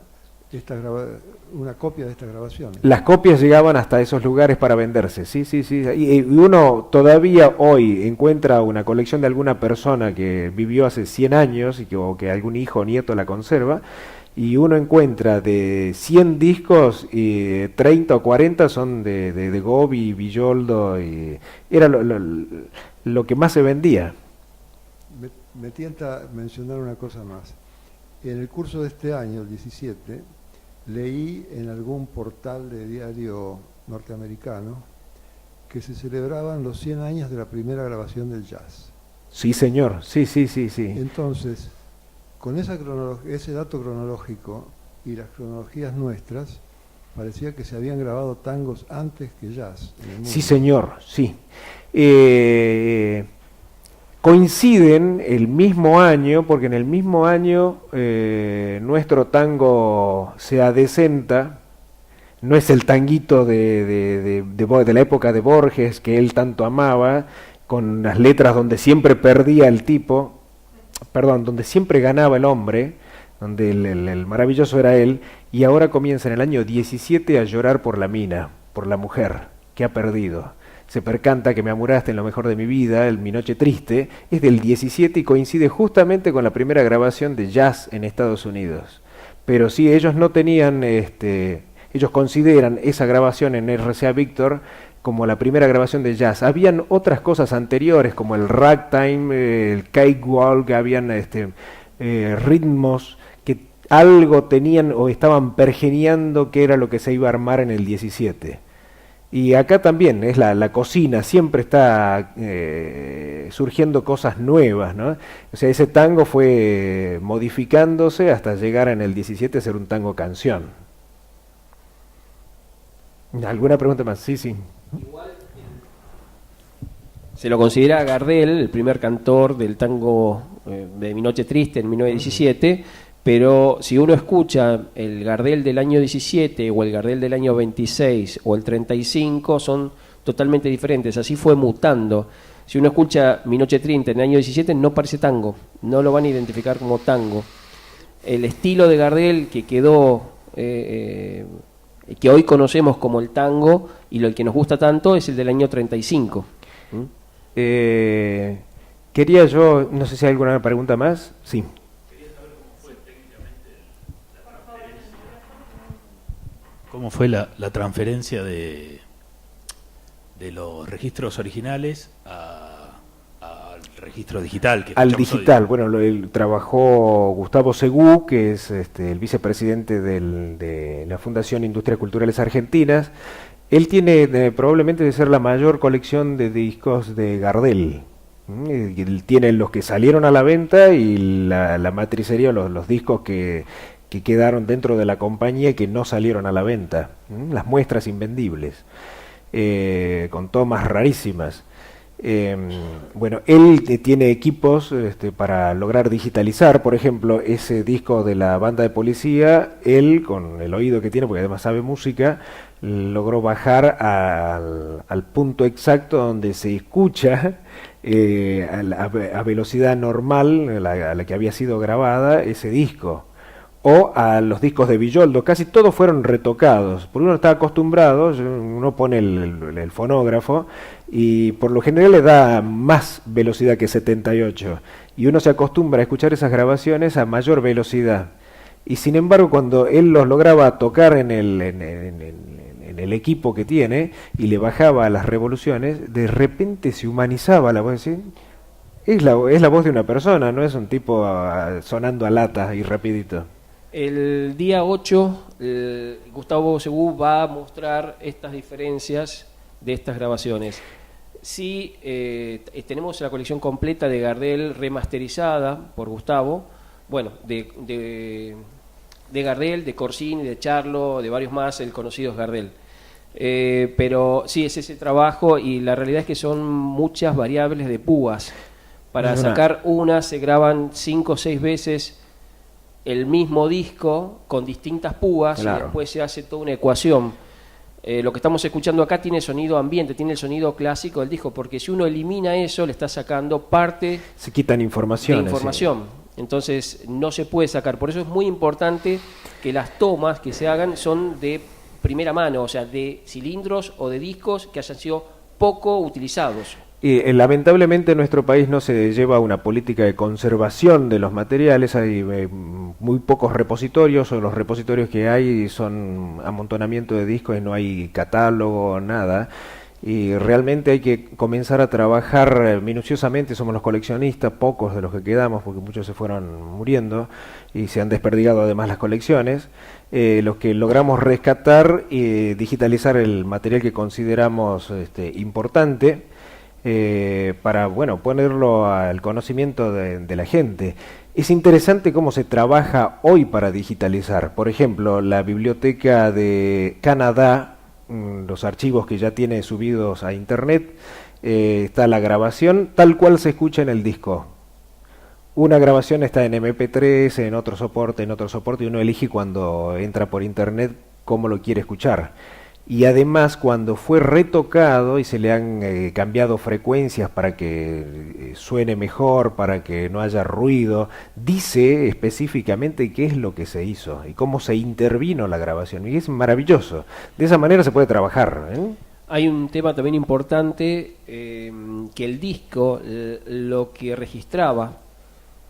Speaker 11: una copia de estas grabaciones.
Speaker 5: Las copias llegaban hasta esos lugares para venderse, sí. Y uno todavía hoy encuentra una colección de alguna persona que vivió hace 100 años o que algún hijo o nieto la conserva, y uno encuentra de 100 discos y 30 o 40 son de Gobi, Villoldo, y era lo que más se vendía.
Speaker 11: Me tienta mencionar una cosa más. En el curso de este año, el 17, leí en algún portal de diario norteamericano que se celebraban los 100 años de la primera grabación del jazz.
Speaker 5: Sí, señor, sí.
Speaker 11: Entonces, con ese dato cronológico y las cronologías nuestras, parecía que se habían grabado tangos antes que jazz en el mundo.
Speaker 5: Sí, señor, sí. Coinciden el mismo año, porque en el mismo año nuestro tango se adecenta, no es el tanguito de la época de Borges, que él tanto amaba, con las letras donde siempre perdía el tipo, donde siempre ganaba el hombre, donde el maravilloso era él, y ahora comienza en el año 17 a llorar por la mina, por la mujer que ha perdido. se percanta que me amuraste en lo mejor de mi vida, Mi Noche Triste, es del 17 y coincide justamente con la primera grabación de jazz en Estados Unidos. Pero sí, ellos no tenían, ellos consideran esa grabación en RCA Victor como la primera grabación de jazz. Habían otras cosas anteriores, como el ragtime, el cakewalk, habían ritmos que algo tenían o estaban pergeñando que era lo que se iba a armar en el 17. Y acá también es la cocina, siempre está surgiendo cosas nuevas, ¿no? O sea, ese tango fue modificándose hasta llegar en el 17 a ser un tango canción. ¿Alguna pregunta más? Sí, sí.
Speaker 3: Igual, se lo considera Gardel el primer cantor del tango de Mi Noche Triste en 1917, pero si uno escucha el Gardel del año 17 o el Gardel del año 26 o el 35, son totalmente diferentes, así fue mutando. Si uno escucha Mi Noche Triste en el año 17 no parece tango, no lo van a identificar como tango. El estilo de Gardel que quedó, que hoy conocemos como el tango y lo que nos gusta tanto es el del año 35.
Speaker 5: Quería yo, no sé si hay alguna pregunta más. Sí.
Speaker 12: ¿Cómo fue la transferencia de los registros originales al registro digital?
Speaker 5: Al digital, hoy? Bueno, trabajó Gustavo Segú, que es el vicepresidente de la Fundación Industrias Culturales Argentinas. Él tiene probablemente de ser la mayor colección de discos de Gardel. Él tiene los que salieron a la venta y la matricería, los discos que quedaron dentro de la compañía y que no salieron a la venta, las muestras invendibles, con tomas rarísimas. Bueno, él tiene equipos para lograr digitalizar, por ejemplo, ese disco de la banda de policía, él, con el oído que tiene, porque además sabe música, logró bajar al punto exacto donde se escucha a velocidad normal a la que había sido grabada ese disco. O a los discos de Villoldo, casi todos fueron retocados, porque uno está acostumbrado, uno pone el fonógrafo y por lo general le da más velocidad que 78, y uno se acostumbra a escuchar esas grabaciones a mayor velocidad, y sin embargo cuando él los lograba tocar en el equipo que tiene y le bajaba las revoluciones, de repente se humanizaba la voz, ¿sí? Es la voz de una persona, no es un tipo sonando a lata y rapidito.
Speaker 3: El día 8, Gustavo Segú va a mostrar estas diferencias de estas grabaciones. Sí, tenemos la colección completa de Gardel remasterizada por Gustavo, bueno, de Gardel, de Corsini, de Charlo, de varios más, el conocido es Gardel. Pero sí, es ese trabajo y la realidad es que son muchas variables de púas. Para sacar una se graban 5 o 6 veces el mismo disco con distintas púas, claro, y después se hace toda una ecuación. Lo que estamos escuchando acá tiene sonido ambiente, tiene el sonido clásico del disco, porque si uno elimina eso, le está sacando parte,
Speaker 5: se quitan información.
Speaker 3: Sí. Entonces no se puede sacar. Por eso es muy importante que las tomas que se hagan son de primera mano, o sea, de cilindros o de discos que hayan sido poco utilizados.
Speaker 5: Lamentablemente en nuestro país no se lleva una política de conservación de los materiales, hay muy pocos repositorios, o los repositorios que hay son amontonamiento de discos y no hay catálogo, nada, y realmente hay que comenzar a trabajar minuciosamente. Somos los coleccionistas, pocos de los que quedamos, porque muchos se fueron muriendo y se han desperdigado además las colecciones, los que logramos rescatar y digitalizar el material que consideramos importante, para ponerlo al conocimiento de la gente. Es interesante cómo se trabaja hoy para digitalizar. Por ejemplo, la biblioteca de Canadá, los archivos que ya tiene subidos a internet, está la grabación tal cual se escucha en el disco. Una grabación está en MP3, en otro soporte, y uno elige cuando entra por internet cómo lo quiere escuchar. Y además, cuando fue retocado y se le han cambiado frecuencias para que suene mejor, para que no haya ruido, dice específicamente qué es lo que se hizo y cómo se intervino la grabación. Y es maravilloso. De esa manera se puede trabajar, ¿eh?
Speaker 3: Hay un tema también importante, que el disco, lo que registraba,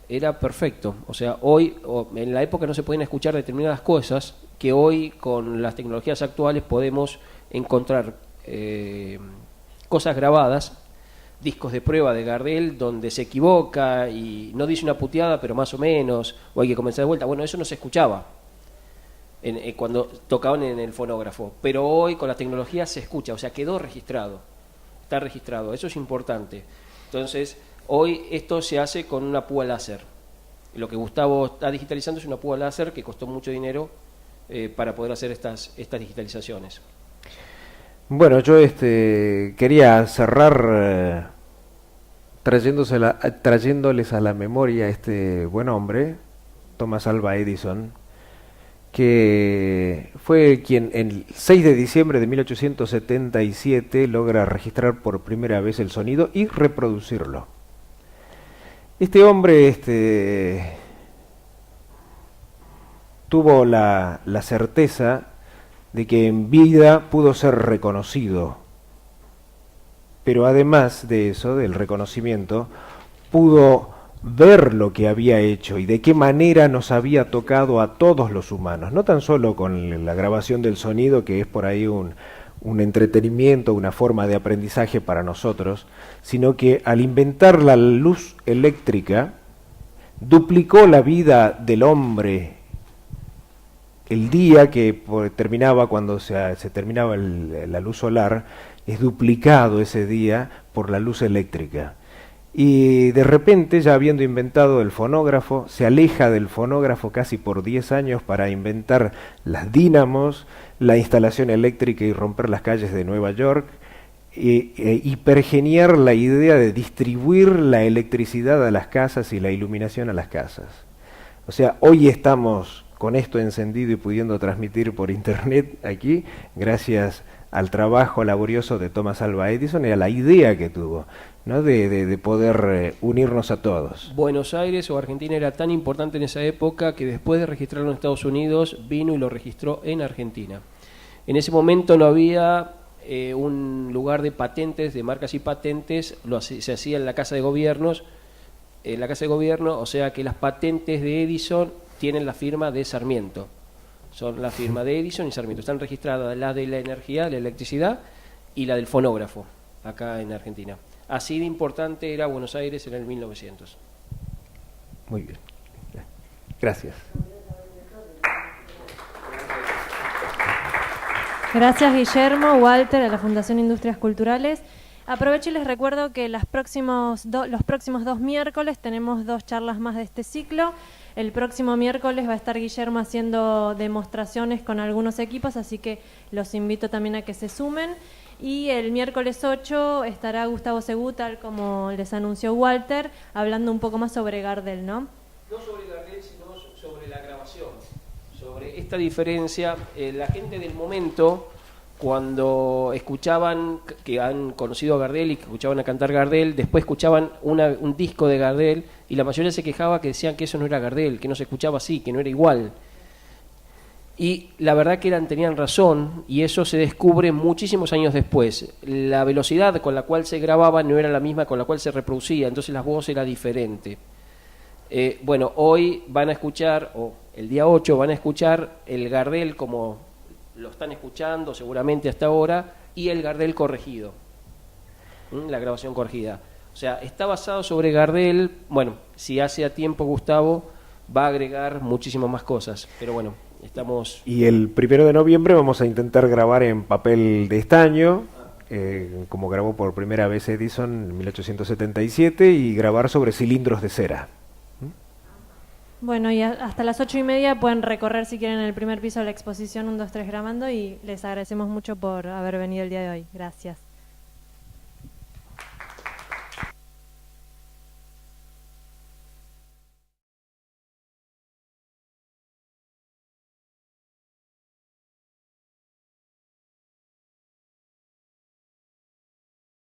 Speaker 3: era perfecto. O sea, hoy, en la época no se podían escuchar determinadas cosas que hoy con las tecnologías actuales podemos encontrar cosas grabadas, discos de prueba de Gardel donde se equivoca y no dice una puteada pero más o menos, o hay que comenzar de vuelta. Bueno, eso no se escuchaba cuando tocaban en el fonógrafo, pero hoy con la tecnología se escucha, o sea, quedó registrado, está registrado, eso es importante. Entonces, hoy esto se hace con una púa láser. Lo que Gustavo está digitalizando es una púa láser que costó mucho dinero para poder hacer estas digitalizaciones.
Speaker 5: Bueno, yo quería cerrar trayéndoles a la memoria a este buen hombre, Thomas Alva Edison, que fue quien el 6 de diciembre de 1877 logra registrar por primera vez el sonido y reproducirlo. Este hombre tuvo la certeza de que en vida pudo ser reconocido, pero además de eso, del reconocimiento, pudo ver lo que había hecho y de qué manera nos había tocado a todos los humanos, no tan solo con la grabación del sonido, que es por ahí un entretenimiento, una forma de aprendizaje para nosotros, sino que al inventar la luz eléctrica, duplicó la vida del hombre. El día que terminaba, cuando se terminaba la luz solar, es duplicado ese día por la luz eléctrica. Y de repente, ya habiendo inventado el fonógrafo, se aleja del fonógrafo casi por 10 años para inventar las dínamos, la instalación eléctrica y romper las calles de Nueva York, y pergeniar la idea de distribuir la electricidad a las casas y la iluminación a las casas. O sea, hoy estamos con esto encendido y pudiendo transmitir por internet aquí, gracias al trabajo laborioso de Thomas Alva Edison y a la idea que tuvo, ¿no? de poder unirnos a todos.
Speaker 3: Buenos Aires o Argentina era tan importante en esa época que después de registrarlo en Estados Unidos vino y lo registró en Argentina. En ese momento no había un lugar de patentes, de marcas y patentes, se hacía en la Casa de Gobiernos, o sea que las patentes de Edison tienen la firma de Sarmiento. Son la firma de Edison y Sarmiento. Están registradas la de la energía, la electricidad, y la del fonógrafo, acá en Argentina. Así de importante era Buenos Aires en el 1900.
Speaker 5: Muy bien. Gracias.
Speaker 2: Gracias, Guillermo, Walter, a la Fundación Industrias Culturales. Aprovecho y les recuerdo que los próximos 2 miércoles tenemos 2 charlas más de este ciclo. El próximo miércoles va a estar Guillermo haciendo demostraciones con algunos equipos, así que los invito también a que se sumen. Y el miércoles 8 estará Gustavo Segú, tal como les anunció Walter, hablando un poco más sobre Gardel, ¿no?
Speaker 3: No sobre Gardel, sino sobre la grabación, sobre esta diferencia. La gente del momento, cuando escuchaban, que han conocido a Gardel y que escuchaban a cantar Gardel, después escuchaban un disco de Gardel y la mayoría se quejaba que decían que eso no era Gardel, que no se escuchaba así, que no era igual. Y la verdad que tenían razón, y eso se descubre muchísimos años después. La velocidad con la cual se grababa no era la misma con la cual se reproducía, entonces la voz era diferente. Bueno, hoy van a escuchar, o el día 8 van a escuchar el Gardel como lo están escuchando seguramente hasta ahora, y el Gardel corregido, la grabación corregida. O sea, está basado sobre Gardel. Bueno, si hace a tiempo Gustavo va a agregar muchísimas más cosas, pero bueno, estamos...
Speaker 5: Y el 1 de noviembre vamos a intentar grabar en papel de estaño, como grabó por primera vez Edison en 1877, y grabar sobre cilindros de cera.
Speaker 2: Bueno, y hasta las 8:30 pueden recorrer, si quieren, el primer piso de la exposición 1, 2, 3 grabando, y les agradecemos mucho por haber venido el día de hoy. Gracias.